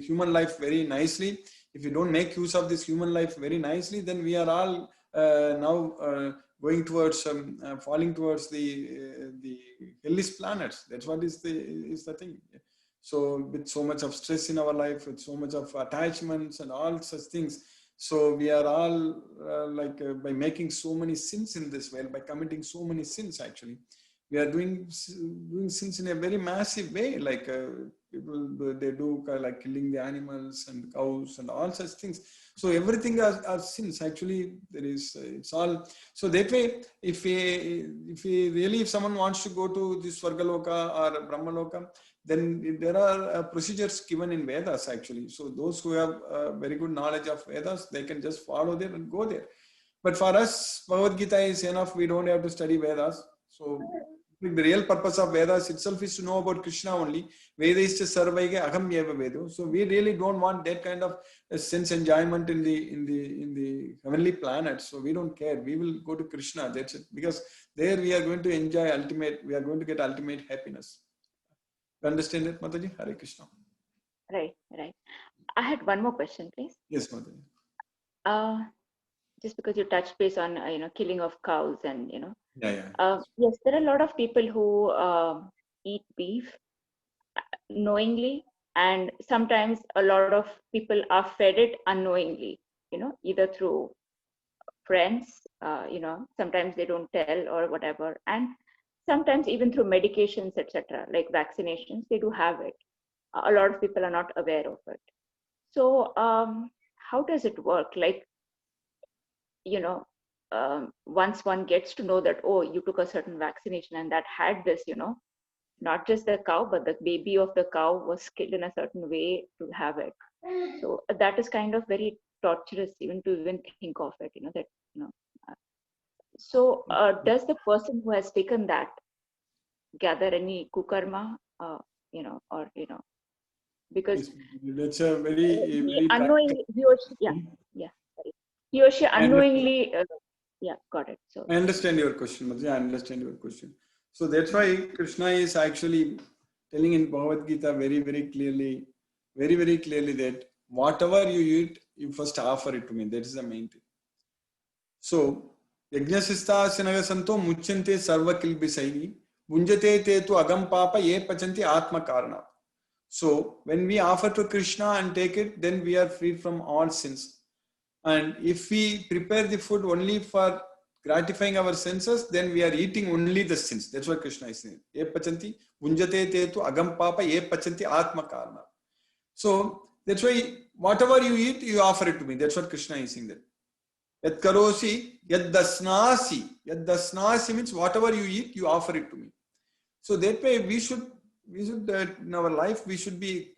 Speaker 1: human life very nicely, if you don't make use of this human life very nicely, then we are all now going towards, falling towards the hellish planets. That's what is the thing. So with so much of stress in our life, with so much of attachments and all such things, so we are all by making so many sins in this world, by committing so many sins, actually, we are doing sins in a very massive way. Like people, they do like killing the animals and cows and all such things. So everything are sins. Actually, there is it's all. So that way, if someone wants to go to this Svargaloka or Brahmaloka, then there are procedures given in Vedas, actually. So those who have very good knowledge of Vedas, they can just follow there and go there. But for us, Bhagavad Gita is enough. We don't have to study Vedas. So the real purpose of Vedas itself is to know about Krishna only. Veda is sarvaiga aham eva vedo. So we really don't want that kind of sense enjoyment in the heavenly planets. So we don't care. We will go to Krishna. That's it. Because there we are going to enjoy we are going to get ultimate happiness. Understand it, Mataji? Hare Krishna.
Speaker 4: Right. I had one more question, please.
Speaker 1: Yes, Mataji.
Speaker 4: Just because you touched base on killing of cows and
Speaker 1: Yeah.
Speaker 4: Yes, there are a lot of people who eat beef knowingly, and sometimes a lot of people are fed it unknowingly, either through friends, sometimes they don't tell or whatever, and sometimes even through medications, etc., like vaccinations, they do have it. A lot of people are not aware of it. So how does it work? Like, once one gets to know that, oh, you took a certain vaccination and that had this, not just the cow, but the baby of the cow was killed in a certain way to have it. So that is kind of very torturous even to think of it, So does the person who has taken that gather any kukarma, because
Speaker 1: that's a very
Speaker 4: unknowingly, he or she unknowingly, got it. So
Speaker 1: I understand your question, Madhya. I understand your question. So that's why Krishna is actually telling in Bhagavad Gita very, very clearly that whatever you eat, you first offer it to me. That is the main thing. So, Yajnasista Sinagasanto Muchante Sarva Kilbisai Bunjate Te tu Agam Papa Ye Pachanti Atma Karna. So, when we offer to Krishna and take it, then we are freed from all sins. And if we prepare the food only for gratifying our senses, then we are eating only the sins. That's what Krishna is saying. Ye Pachanti Bunjate Te tu Agam Papa Ye Pachanti Atma Karna. So, that's why whatever you eat, you offer it to me. That's what Krishna is saying there. Yad karosi, yad dasnasi. Yad dasnasi means whatever you eat, you offer it to me. So that way we should in our life, we should be,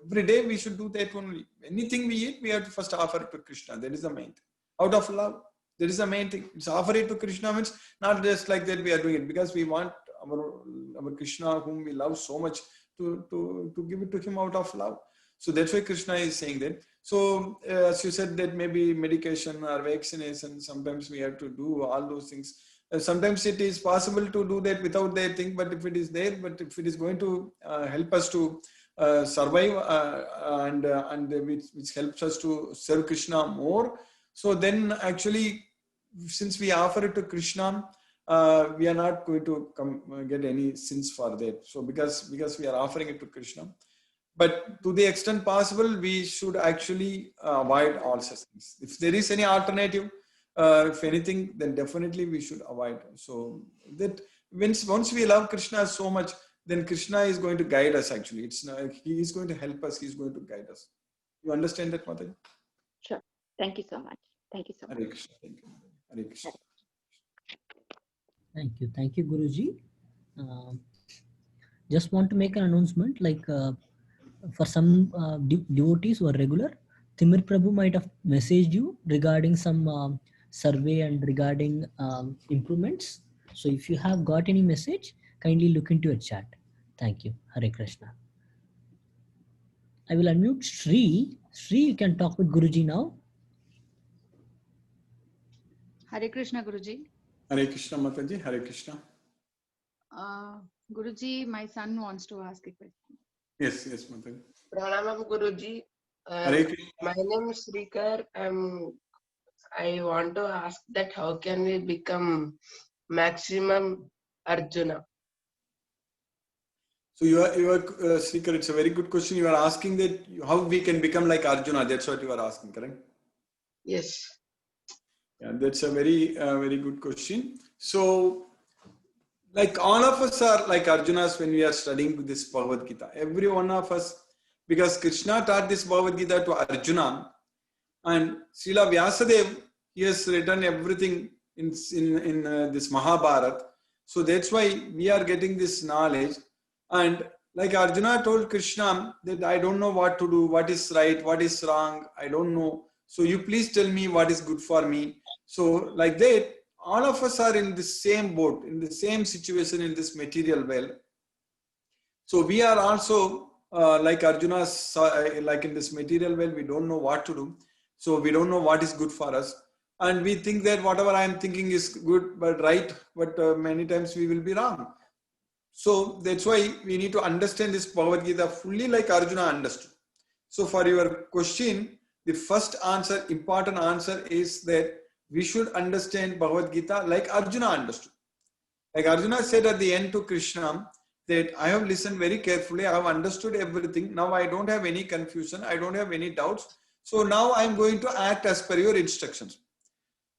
Speaker 1: every day we should do that only. Anything we eat, we have to first offer it to Krishna. That is the main thing. Out of love. That is the main thing. It's offer it to Krishna means not just like that we are doing it, because we want our Krishna whom we love so much to give it to him out of love. So that's why Krishna is saying that. So as you said, that maybe medication or vaccination, sometimes we have to do all those things. Sometimes it is possible to do that without that thing, but if it is there, but if it is going to help us to survive and which helps us to serve Krishna more, so then actually, since we offer it to Krishna, we are not going to get any sins for that. So because we are offering it to Krishna. But to the extent possible, we should actually avoid all such things. If there is any alternative, if anything, then definitely we should avoid. So that once we love Krishna so much, then Krishna is going to guide us actually. It's not, he is going to help us. He is going to guide us. You understand that, Mataji?
Speaker 4: Sure. Thank you so much. Thank you so much.
Speaker 1: Hare Krishna. Thank you. Hare Krishna.
Speaker 2: Thank you, Guruji. Just want to make an announcement, like for some devotees who are regular, Timir Prabhu might have messaged you regarding some survey and regarding improvements. So if you have got any message, kindly look into your chat. Thank you. Hare Krishna. I will unmute Sri. Sri, you can talk with Guruji now.
Speaker 5: Hare Krishna, Guruji.
Speaker 1: Hare Krishna, Mataji. Hare Krishna.
Speaker 5: Guruji, my son wants to ask a question.
Speaker 1: Yes, Mataji.
Speaker 6: Pranamam Guruji.
Speaker 1: Hare Krishna.
Speaker 6: My name is Srikar. I want to ask that how can we become maximum Arjuna?
Speaker 1: So you are Srikar, it's a very good question. You are asking that how we can become like Arjuna. That's what you are asking, correct?
Speaker 6: Yes.
Speaker 1: Yeah, that's a very good question. So, like all of us are like Arjunas when we are studying this Bhagavad Gita. Every one of us, because Krishna taught this Bhagavad Gita to Arjuna, and Srila Vyasadeva, he has written everything in this Mahabharata. So that's why we are getting this knowledge. And like Arjuna told Krishna that I don't know what to do, what is right, what is wrong, I don't know. So you please tell me what is good for me. So like that, all of us are in the same boat, in the same situation in this material well. So we are also like Arjuna, like in this material well, we don't know what to do. So we don't know what is good for us. And we think that whatever I am thinking is good, but right, but many times we will be wrong. So that's why we need to understand this Bhagavad Gita fully like Arjuna understood. So for your question, the first answer, important answer is that we should understand Bhagavad Gita like Arjuna understood. Like Arjuna said at the end to Krishna that I have listened very carefully, I have understood everything. Now I don't have any confusion, I don't have any doubts. So now I am going to act as per your instructions.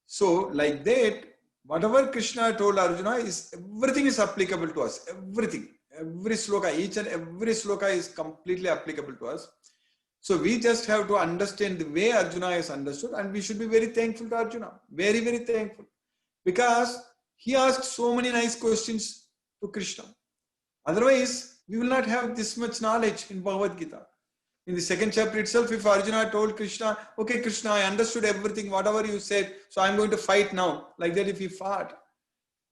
Speaker 1: So like that, whatever Krishna told Arjuna is everything is applicable to us. Everything, every sloka, each and every sloka is completely applicable to us. So we just have to understand the way Arjuna has understood, and we should be very thankful to Arjuna. Very, very thankful. Because he asked so many nice questions to Krishna. Otherwise, we will not have this much knowledge in Bhagavad Gita. In the second chapter itself, if Arjuna told Krishna, okay, Krishna, I understood everything, whatever you said, so I'm going to fight now. Like that, if he fought,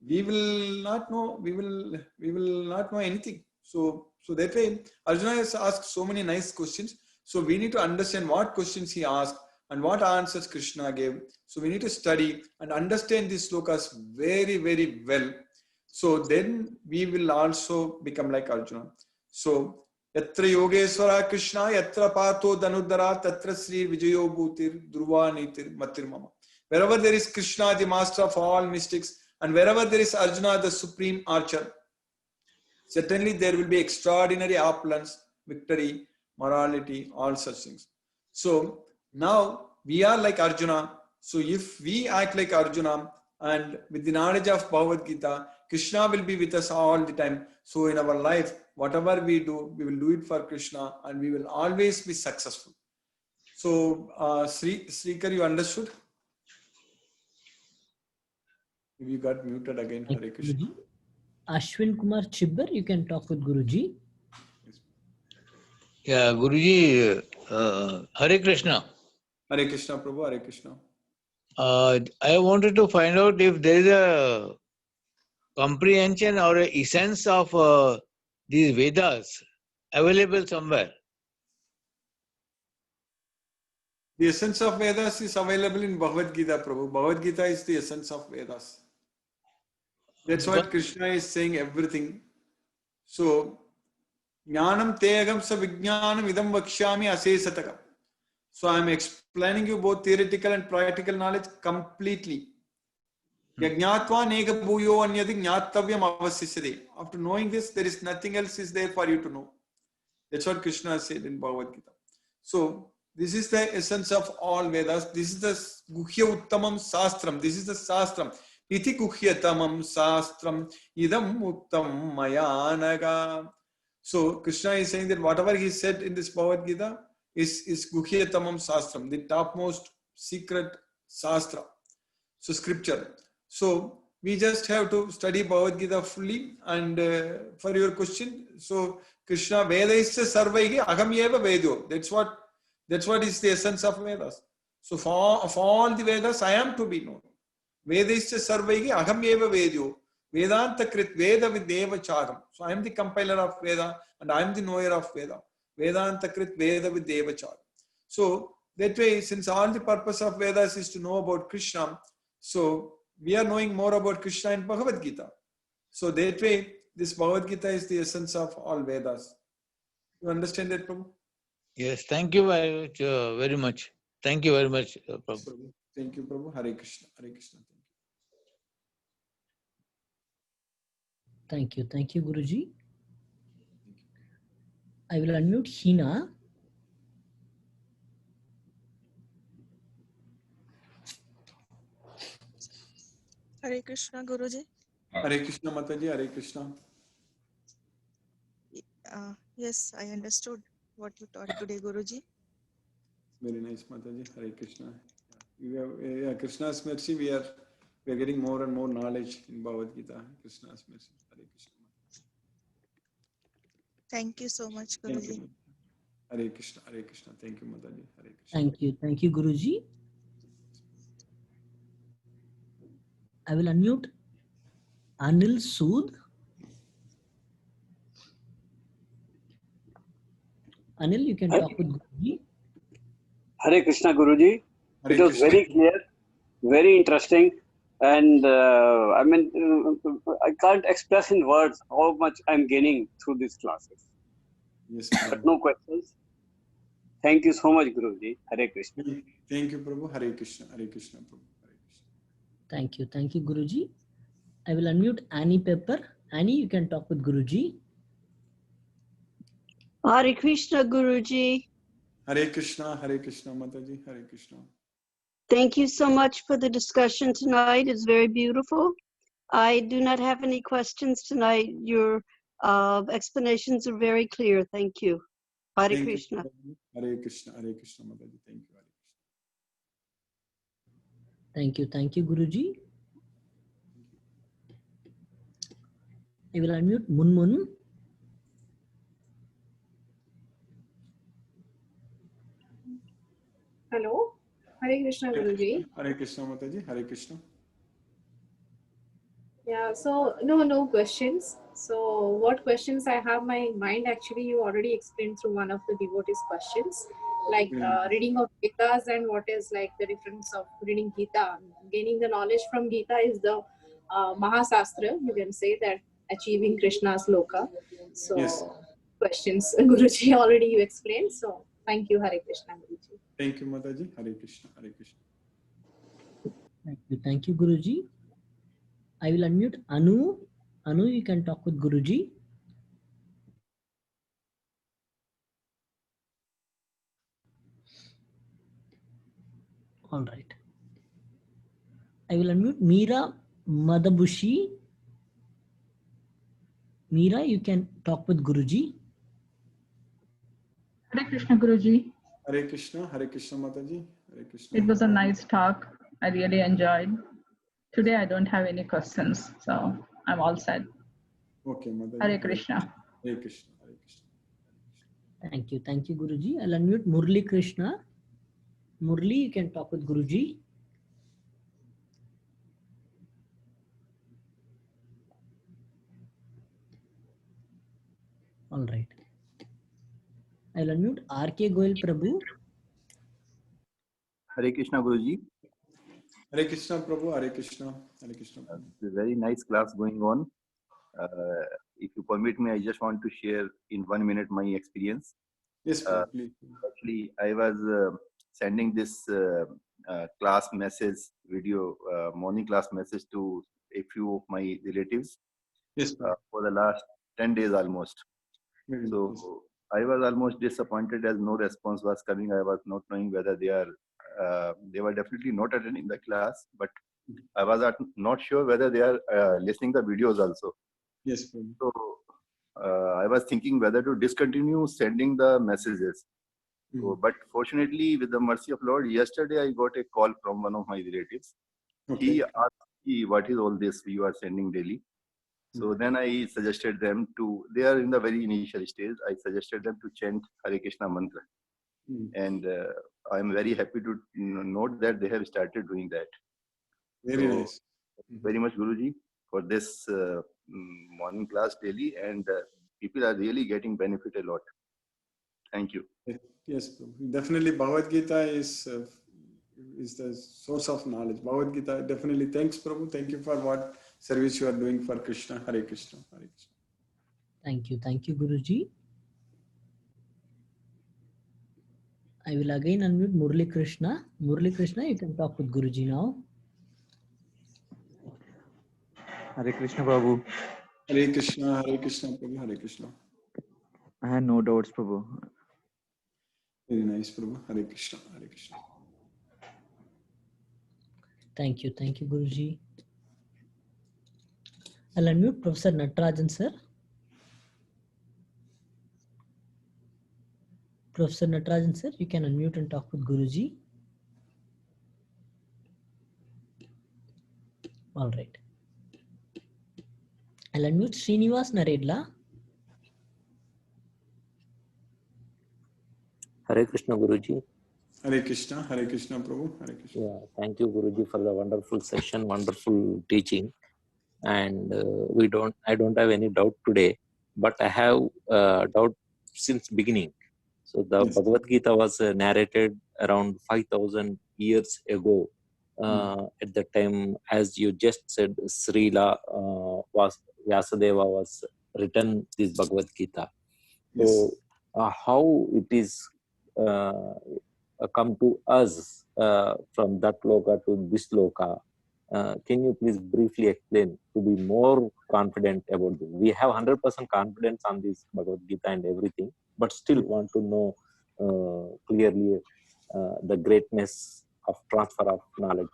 Speaker 1: we will not know, we will not know anything. So that way, Arjuna has asked so many nice questions. So we need to understand what questions he asked and what answers Krishna gave. So we need to study and understand these slokas very, very well. So then we will also become like Arjuna. So Yatra Yogeshwara Krishna, Yatra Patho Dhanudhara, Tatra Sri Vijayo Bhutir, Dhruva Nitir Matir Mama. Wherever there is Krishna, the master of all mystics, and wherever there is Arjuna, the supreme archer, certainly there will be extraordinary opulence, victory, morality, all such things. So now we are like Arjuna. So if we act like Arjuna and with the knowledge of Bhagavad Gita, Krishna will be with us all the time. So in our life, whatever we do, we will do it for Krishna and we will always be successful. So Srikar, you understood? You got muted again.
Speaker 2: Thank
Speaker 1: Hare
Speaker 2: you,
Speaker 1: Krishna.
Speaker 2: Guruji. Ashwin Kumar Chibber, you can talk with Guruji.
Speaker 7: Yeah, Guruji, Hare Krishna.
Speaker 1: Hare Krishna, Prabhu. Hare Krishna.
Speaker 7: I wanted to find out if there is a comprehension or a essence of these Vedas available somewhere.
Speaker 1: The essence of Vedas is available in Bhagavad Gita, Prabhu. Bhagavad Gita is the essence of Vedas. That's what Krishna is saying, everything. So, Jnanam Tegam sa Vijnanam idam vakshyami asesataka. So, I am explaining you both theoretical and practical knowledge completely. Yajnatva nega bhuyo anyadi jnatavyam avasisyade. After knowing this, there is nothing else is there for you to know. That's what Krishna said in Bhagavad Gita. So, this is the essence of all Vedas. This is the Guhya Uttamam Sastram. This is the Sastram. Iti Guhyatamam Sastram Idam Uttam Mayanaga. So Krishna is saying that whatever he said in this Bhagavad Gita is Guhyatamam Sastram, the topmost secret Sastra. So scripture. So we just have to study Bhagavad Gita fully. And for your question, so Krishna Veda is sarvaihi aham eva vedo. That's what is the essence of Vedas. So of all the Vedas, I am to be known. Veda is sarvaihi aham eva vedo. Vedanta krit Veda videva charam. So I am the compiler of Veda and I am the knower of Veda. Vedanta krit Veda videva charam. So that way, since all the purpose of Vedas is to know about Krishna, so we are knowing more about Krishna in Bhagavad Gita. So that way, this Bhagavad Gita is the essence of all Vedas. You understand that, Prabhu?
Speaker 7: Yes, thank you very much. Thank you very much, Prabhu.
Speaker 1: Thank you, Prabhu. Hare Krishna. Hare Krishna.
Speaker 2: Thank you. Thank you, Guruji. I will unmute Hina.
Speaker 8: Hare Krishna, Guruji.
Speaker 1: Hare Krishna, Mataji. Hare Krishna.
Speaker 8: Yes, I understood what you taught today, Guruji.
Speaker 1: Very nice, Mataji. Hare Krishna. Krishna's mercy, we are getting more and more knowledge in Bhagavad Gita. Krishna's mercy. Hare Krishna.
Speaker 8: Thank you so much,
Speaker 1: Thank
Speaker 8: Guruji.
Speaker 1: you. Hare Krishna. Hare Krishna. Thank you, Mataji. Hare Krishna.
Speaker 2: Thank you. Thank you, Guruji. I will unmute Anil Sood. Anil, you can talk with Guruji.
Speaker 9: Hare Krishna, Guruji.
Speaker 1: Hare
Speaker 9: It was
Speaker 1: Krishna.
Speaker 9: very clear, very interesting, and I can't express in words how much I'm gaining through these classes.
Speaker 1: Yes,
Speaker 9: But
Speaker 1: Prabhu.
Speaker 9: no questions. Thank you so much, Guruji. Hare Krishna.
Speaker 1: Thank you, Prabhu. Hare Krishna. Hare Krishna, Prabhu. Hare Krishna.
Speaker 2: Thank you. Thank you, Guruji. I will unmute Annie Pepper. Annie, you can talk with Guruji.
Speaker 10: Hare Krishna, Guruji.
Speaker 1: Hare Krishna. Hare Krishna, Mataji. Hare Krishna.
Speaker 10: Thank you so much for the discussion tonight. It's very beautiful. I do not have any questions tonight. Your explanations are very clear. Thank you. Hare
Speaker 1: Thank
Speaker 10: Krishna.
Speaker 1: you, Prabhu. Hare Krishna. Hare Krishna, Mataji. Thank you. Hare Krishna.
Speaker 2: Thank you. Thank you, Guruji. I will unmute Munmun.
Speaker 11: Hello. Hare Krishna, Guruji.
Speaker 1: Hare Krishna, Mataji. Hare Krishna.
Speaker 11: Yeah, so no questions. So what questions I have my mind, actually you already explained through one of the devotees' questions, like reading of Vedas and what is like the difference of reading Gita. Gaining the knowledge from Gita is the Mahasastra, you can say that achieving Krishna's loka. So
Speaker 1: Yes.
Speaker 11: questions, Guruji already you explained. So thank you, Hare Krishna, Guruji.
Speaker 1: Thank you, Mataji. Hare Krishna. Hare Krishna.
Speaker 2: Thank you, Guruji. I will unmute Anu. Anu, you can talk with Guruji. All right. I will unmute Meera Madabushi. Meera, you can talk with Guruji.
Speaker 12: Hare Krishna, Guruji.
Speaker 1: Hare Krishna. Hare Krishna, Mataji. Hare Krishna.
Speaker 12: It was a nice talk. I really enjoyed. Today I don't have any questions, so I'm all set.
Speaker 1: Okay, Mataji.
Speaker 12: Hare Krishna.
Speaker 1: Hare Krishna. Hare Krishna.
Speaker 2: Thank you. Thank you, Guruji. I'll unmute Murli Krishna. Murli, you can talk with Guruji. All right. I'll unmute R.K. Goyal Prabhu.
Speaker 13: Hare Krishna, Guruji.
Speaker 1: Hare Krishna, Prabhu. Hare Krishna. Hare Krishna.
Speaker 13: It's a very nice class going on. If you permit me, I just want to share in 1 minute my experience.
Speaker 1: Yes, please.
Speaker 13: Actually, I was sending this class message video, morning class message to a few of my relatives.
Speaker 1: Yes,
Speaker 13: for the last 10 days almost. So I was almost disappointed as no response was coming. I was not knowing whether they were definitely not attending the class, but I was not sure whether they are listening the videos also.
Speaker 1: Yes.
Speaker 13: So I was thinking whether to discontinue sending the messages. So, but fortunately, with the mercy of Lord, yesterday I got a call from one of my relatives.
Speaker 1: Okay.
Speaker 13: He asked me, what is all this you are sending daily? So then I suggested them to, they are in the very initial stage, I suggested them to chant Hare Krishna mantra. And I'm very happy to note that they have started doing that.
Speaker 1: Very nice.
Speaker 13: Very much, Guruji, for this morning class daily, and people are really getting benefit a lot. Thank you.
Speaker 1: Yes, definitely Bhagavad Gita is the source of knowledge. Bhagavad Gita, definitely. Thanks, Prabhu. Thank you for what service you are doing for Krishna. Hare Krishna. Hare Krishna.
Speaker 2: Thank you. Thank you, Guruji. I will again unmute Murli Krishna. Murli Krishna, you can talk with Guruji now.
Speaker 14: Hare Krishna, Prabhu.
Speaker 1: Hare Krishna. Hare Krishna, Prabhu. Hare Krishna.
Speaker 14: I had no doubts, Prabhu.
Speaker 1: Very nice, Prabhu. Hare Krishna. Hare Krishna.
Speaker 2: Thank you. Thank you, Guruji. I'll unmute Professor Natarajan, sir. Professor Natarajan, sir, you can unmute and talk with Guruji. All right. I'll unmute Srinivas Naredla.
Speaker 15: Hare Krishna, Guruji.
Speaker 1: Hare Krishna. Hare Krishna, Prabhu. Hare Krishna.
Speaker 15: Yeah, thank you, Guruji, for the wonderful session, wonderful teaching. And I don't have any doubt today, but I have doubt since beginning. So the Bhagavad Gita was narrated around 5,000 years ago. At the time, as you just said, Srila Vyasadeva was written this Bhagavad Gita. So how it is come to us from that loka to this loka, can you please briefly explain to be more confident about this? We have 100% confidence on this Bhagavad Gita and everything, but still want to know clearly the greatness of transfer of knowledge.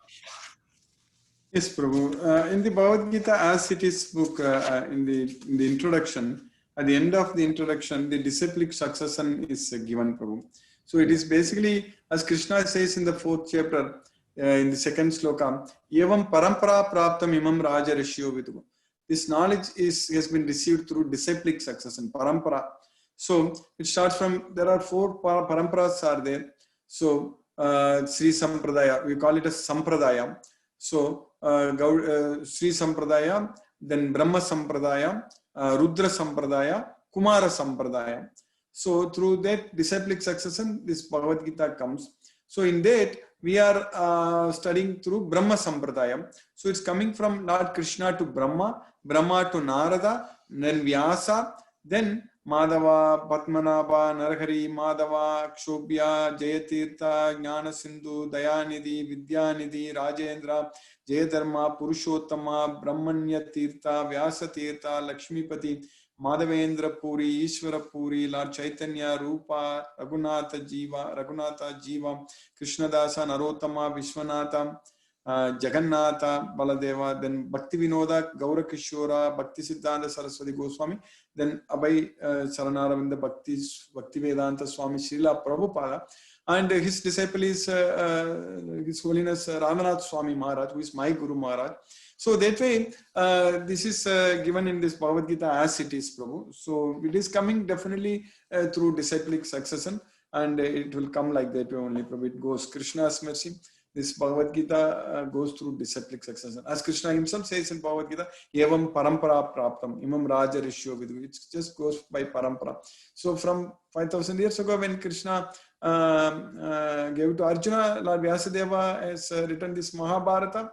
Speaker 1: Yes, Prabhu. In the Bhagavad Gita, as it is book in the introduction, at the end of the introduction, the disciplic succession is given, Prabhu. So it is basically, as Krishna says in the 4th chapter, in the 2nd sloka, Evam parampara praptam imam raja rishyo vidu. This knowledge has been received through disciplic succession, parampara. So it starts from, there are 4 paramparas are there. So Sri Sampradaya, we call it as Sampradaya. So Sri Sampradaya, then Brahma Sampradaya, Rudra Sampradaya, Kumara Sampradaya. So through that disciplic succession, this Bhagavad Gita comes. So in that, we are studying through Brahma Sampradayam. So it's coming from Lord Krishna to Brahma, Brahma to Narada, then Vyasa, then Madhava, Padmanabha, Narahari, Madhava, Kshobhya, Jayatirtha, Jnana Sindhu, Dayanidhi, Vidyanidhi, Rajendra, Jayadharma, Purushottama, Brahmanya Tirtha, Vyasa Tirtha, Lakshmipati, Madhavendra Puri, Ishvara Puri, Lord Chaitanya, Rupa, Raghunatha Jiva, Krishnadasa, Narottama, Vishwanatha, Jagannatha, Baladeva, then Bhakti Vinoda, Gaura Kishora, Bhakti Siddhanta Saraswati Goswami, then Abhay Saranaravinda Bhakti Vedanta Swami Srila Prabhupada, and his disciple is His Holiness Ramanath Swami Maharaj, who is my Guru Maharaj. So that way, this is given in this Bhagavad Gita as it is, Prabhu. So it is coming definitely through disciplic succession, and it will come like that way only, Prabhu. It goes Krishna's mercy. This Bhagavad Gita goes through disciplic succession. As Krishna himself says in Bhagavad Gita, Evam Parampara Praptam, Imam Raja Rishyo Vidu. It just goes by Parampara. So from 5,000 years ago, when Krishna gave it to Arjuna, Lord Vyasadeva has written this Mahabharata,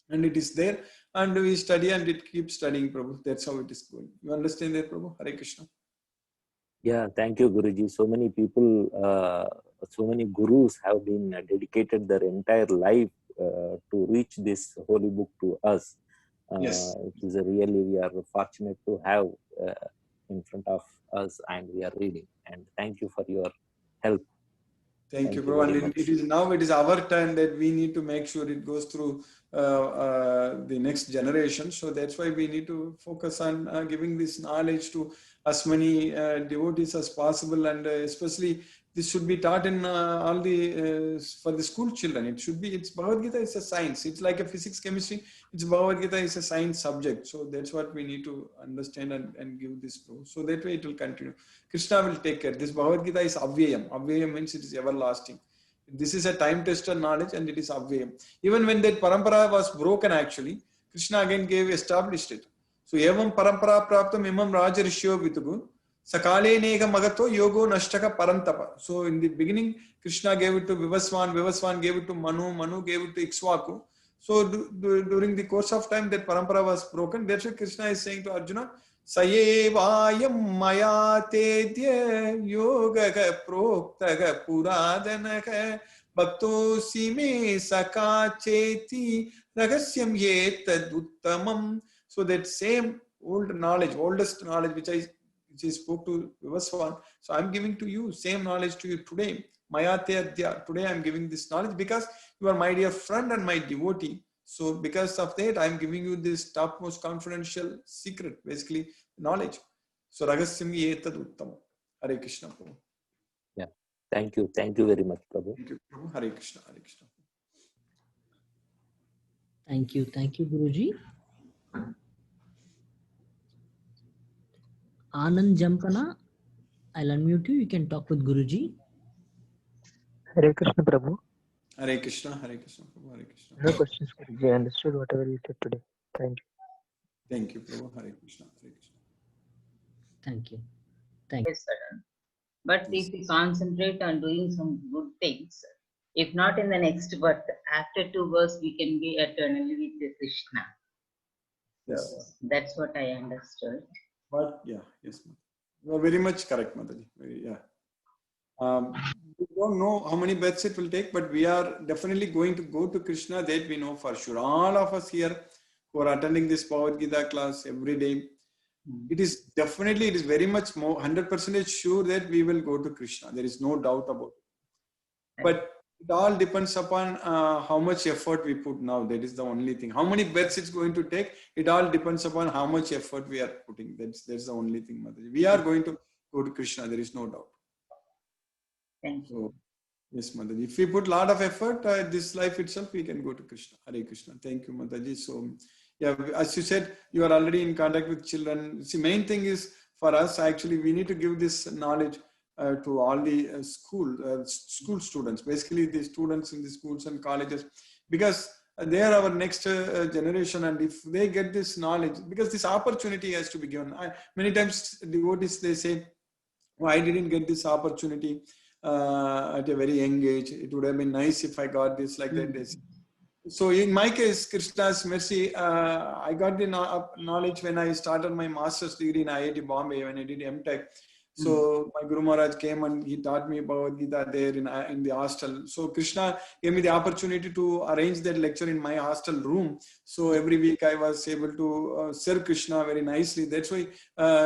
Speaker 1: and it is there, and we study and it keeps studying, Prabhu. That's how it is going. You understand that, Prabhu? Hare Krishna.
Speaker 15: Yeah, thank you, Guruji. So many people, so many gurus have been dedicated their entire life to reach this holy book to us.
Speaker 1: Yes.
Speaker 15: It is really, we are fortunate to have in front of us, and we are reading. And thank you for your help.
Speaker 1: Thank you, Prabhu. And it is our turn that we need to make sure it goes through the next generation. So that's why we need to focus on giving this knowledge to as many devotees as possible, and especially this should be taught in all the for the school children. It should be. It's Bhagavad Gita is a science. It's like a physics, chemistry. It's Bhagavad Gita is a science subject. So that's what we need to understand and give this proof. So that way it will continue. Krishna will take care. This Bhagavad Gita is Avyayam. Avyayam means it is everlasting. This is a time-tested knowledge, and it is Avyayam. Even when that parampara was broken, actually, Krishna again established it. So evam parampara praptam imam raja rishyo vitugu sakale nega magato yogo nashtaka parantapa. So in the beginning, Krishna gave it to Vivaswan, Vivaswan gave it to Manu, Manu gave it to Ikshvaku. So during the course of time, that parampara was broken. That's why Krishna is saying to Arjuna, Sayevayam maya tedya yogaga proktaga puradanaga bhakto sime saka cheti ragasyam yetad uttamam. So that same old knowledge, oldest knowledge which I spoke to Vivaswan, so I'm giving to you same knowledge to you today. Maya tedya. Today I'm giving this knowledge because you are my dear friend and my devotee. So because of that, I'm giving you this topmost confidential secret, basically knowledge. So Ragasyam etad uttam. Hare Krishna, Prabhu.
Speaker 15: Yeah. Thank you. Thank you very much, Prabhu.
Speaker 1: Thank you, Prabhu. Hare Krishna. Hare Krishna.
Speaker 2: Thank you. Thank you, Guruji. Anand Jampana, I'll unmute you. You can talk with Guruji.
Speaker 16: Hare Krishna, Prabhu.
Speaker 1: Hare Krishna, Hare Krishna, Prabhu, Hare Krishna.
Speaker 16: No questions, Guruji. I understood whatever you said today. Thank you.
Speaker 1: Thank you, Prabhu. Hare Krishna, Hare Krishna.
Speaker 2: Thank you. Thank you.
Speaker 17: Yes, sir. But if we concentrate on doing some good things, if not in the next birth, after 2 births, we can be eternally with Krishna.
Speaker 1: Yes.
Speaker 17: So that's what I understood.
Speaker 1: But yeah, yes, you are very much correct, Mataji. Yeah. We don't know how many births it will take, but we are definitely going to go to Krishna. That we know for sure. All of us here who are attending this Bhagavad Gita class every day, it is definitely, it is very much more 100% sure that we will go to Krishna. There is no doubt about it. But it all depends upon how much effort we put now. That is the only thing. How many births it's going to take, it all depends upon how much effort we are putting. That's the only thing, Mataji. We are going to go to Krishna. There is no doubt.
Speaker 17: Thank you.
Speaker 1: So, yes, Mataji. If we put a lot of effort, this life itself, we can go to Krishna. Hare Krishna. Thank you, Mataji. So, yeah, as you said, you are already in contact with children. See, main thing is for us, actually, we need to give this knowledge to all the school students, basically the students in the schools and colleges, because they are our next generation, and if they get this knowledge, because this opportunity has to be given. Many times devotees, they say, oh, I didn't get this opportunity, at a very young age. It would have been nice if I got this like that. So in my case, Krishna's mercy, I got the knowledge when I started my master's degree in IIT Bombay, when I did MTech. So my Guru Maharaj came and he taught me Bhagavad Gita there in the hostel. So Krishna gave me the opportunity to arrange that lecture in my hostel room. So every week I was able to serve Krishna very nicely. That's why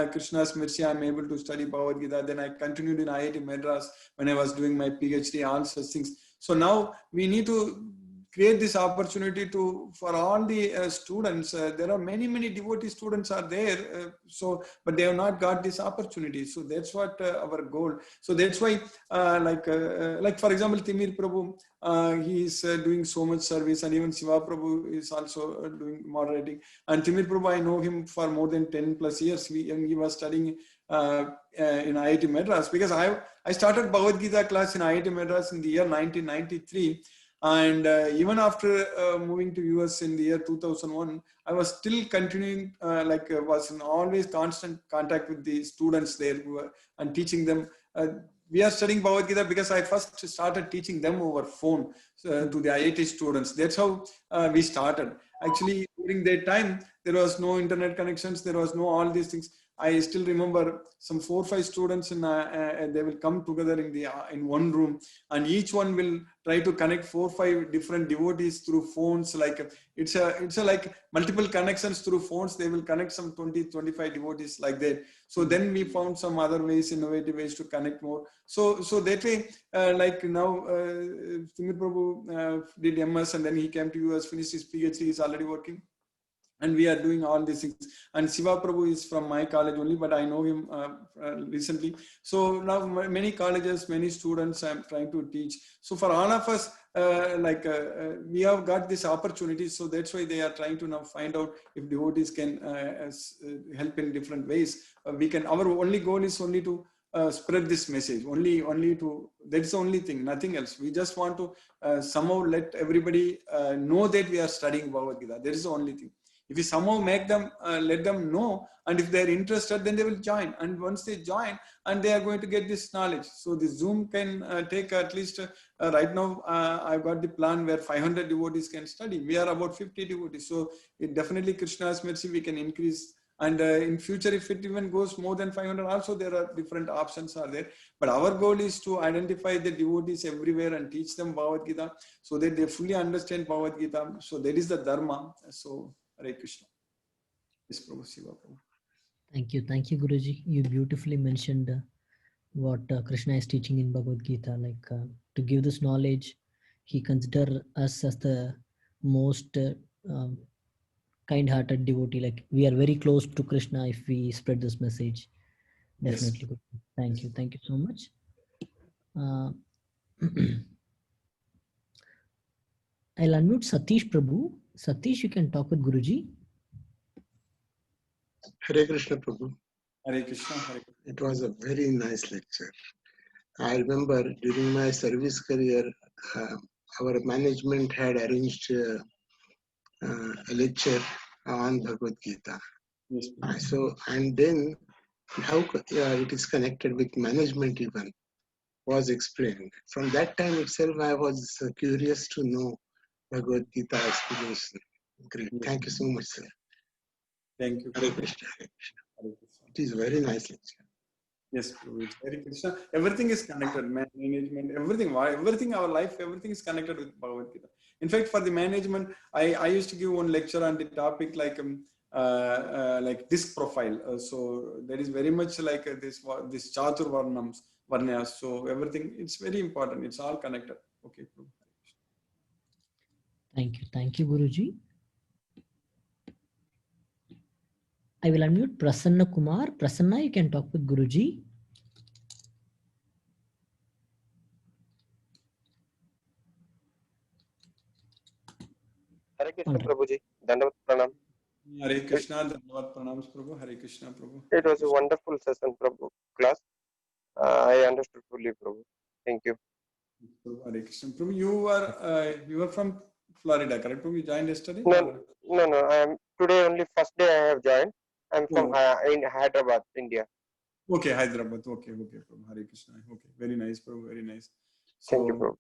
Speaker 1: Krishna's mercy, I'm able to study Bhagavad Gita. Then I continued in IIT Madras when I was doing my PhD, all such things. So now we need to create this opportunity for all the students. There are many devotee students are there, but they have not got this opportunity. So that's what our goal. So that's why, like for example, Timir Prabhu, he is doing so much service, and even Shiva Prabhu is also doing moderating. And Timir Prabhu, I know him for more than 10 plus years. He was studying in IIT Madras, because I started Bhagavad Gita class in IIT Madras in the year 1993. And even after moving to US in the year 2001, I was still continuing, was in always constant contact with the students there and teaching them. We are studying Bhagavad Gita because I first started teaching them over phone to the IIT students. That's how we started. Actually, during that time, there was no internet connections. There was no all these things. I still remember some 4 or 5 students, and they will come together in one room, and each one will try to connect 4 or 5 different devotees through phones. Like it's a like multiple connections through phones. They will connect some 20-25 devotees like that. So then we found some other ways, innovative ways to connect more. So that way, like now, Timir Prabhu did MS, and then he came to US, finished his PhD. He's already working. And we are doing all these things. And Shiva Prabhu is from my college only, but I know him recently. So now many colleges, many students I'm trying to teach. So for all of us, we have got this opportunity. So that's why they are trying to now find out if devotees can help in different ways. Our only goal is only to spread this message. That's the only thing, nothing else. We just want to somehow let everybody know that we are studying Bhagavad Gita. That is the only thing. If we somehow make them, let them know, and if they're interested, then they will join. And once they join, and they are going to get this knowledge. So the Zoom can take at least, right now, I've got the plan where 500 devotees can study. We are about 50 devotees. So it definitely, Krishna's mercy, we can increase. And in future, if it even goes more than 500, also there are different options are there. But our goal is to identify the devotees everywhere and teach them Bhagavad Gita so that they fully understand Bhagavad Gita. So that is the Dharma. So Hare Krishna. Yes, Prabhu, Shiva Prabhu.
Speaker 2: Thank you, Guruji. You beautifully mentioned what Krishna is teaching in Bhagavad Gita. To give this knowledge, he considers us as the most kind-hearted devotee. Like we are very close to Krishna if we spread this message. Definitely. Yes. Thank you so much. I'll unmute Satish Prabhu. Satish, you can talk with Guruji.
Speaker 18: Hare Krishna Prabhu.
Speaker 1: Hare Krishna. Hare Krishna.
Speaker 18: It was a very nice lecture. I remember during my service career, our management had arranged a lecture on Bhagavad Gita.
Speaker 1: Yes,
Speaker 18: and then how it is connected with management even was explained. From that time itself, I was curious to know Bhagavad Gita explanation. Great. Thank you so much, sir.
Speaker 1: Thank you.
Speaker 18: Hare Krishna. Hare Krishna. It is very nice lecture.
Speaker 1: Yes, Hare Krishna. Everything is connected. Management, everything, our life, everything is connected with Bhagavad Gita. In fact, for the management, I used to give one lecture on the topic like disc profile. So there is very much like this Chatur Varnayas. So everything, it's very important. It's all connected. Okay.
Speaker 2: Thank you, Guruji. I will unmute Prasanna Kumar. Prasanna, you can talk with Guruji.
Speaker 19: Hare Krishna Prabhuji. Dandavat Pranam.
Speaker 1: Hare Krishna. Dandavat Pranams Prabhu. Hare Krishna Prabhu.
Speaker 19: It was a wonderful session, Prabhu. Class. I understood fully, Prabhu. Thank you.
Speaker 1: Hare Krishna Prabhu. You are from Florida, correct? You joined yesterday?
Speaker 19: No. I am today only first day I have joined. I'm from in Hyderabad, India.
Speaker 1: Okay, Hyderabad. Okay, Prabhu. Hare Krishna. Okay, very nice, Prabhu. Very nice.
Speaker 19: Thank you,
Speaker 1: So,
Speaker 19: Prabhu.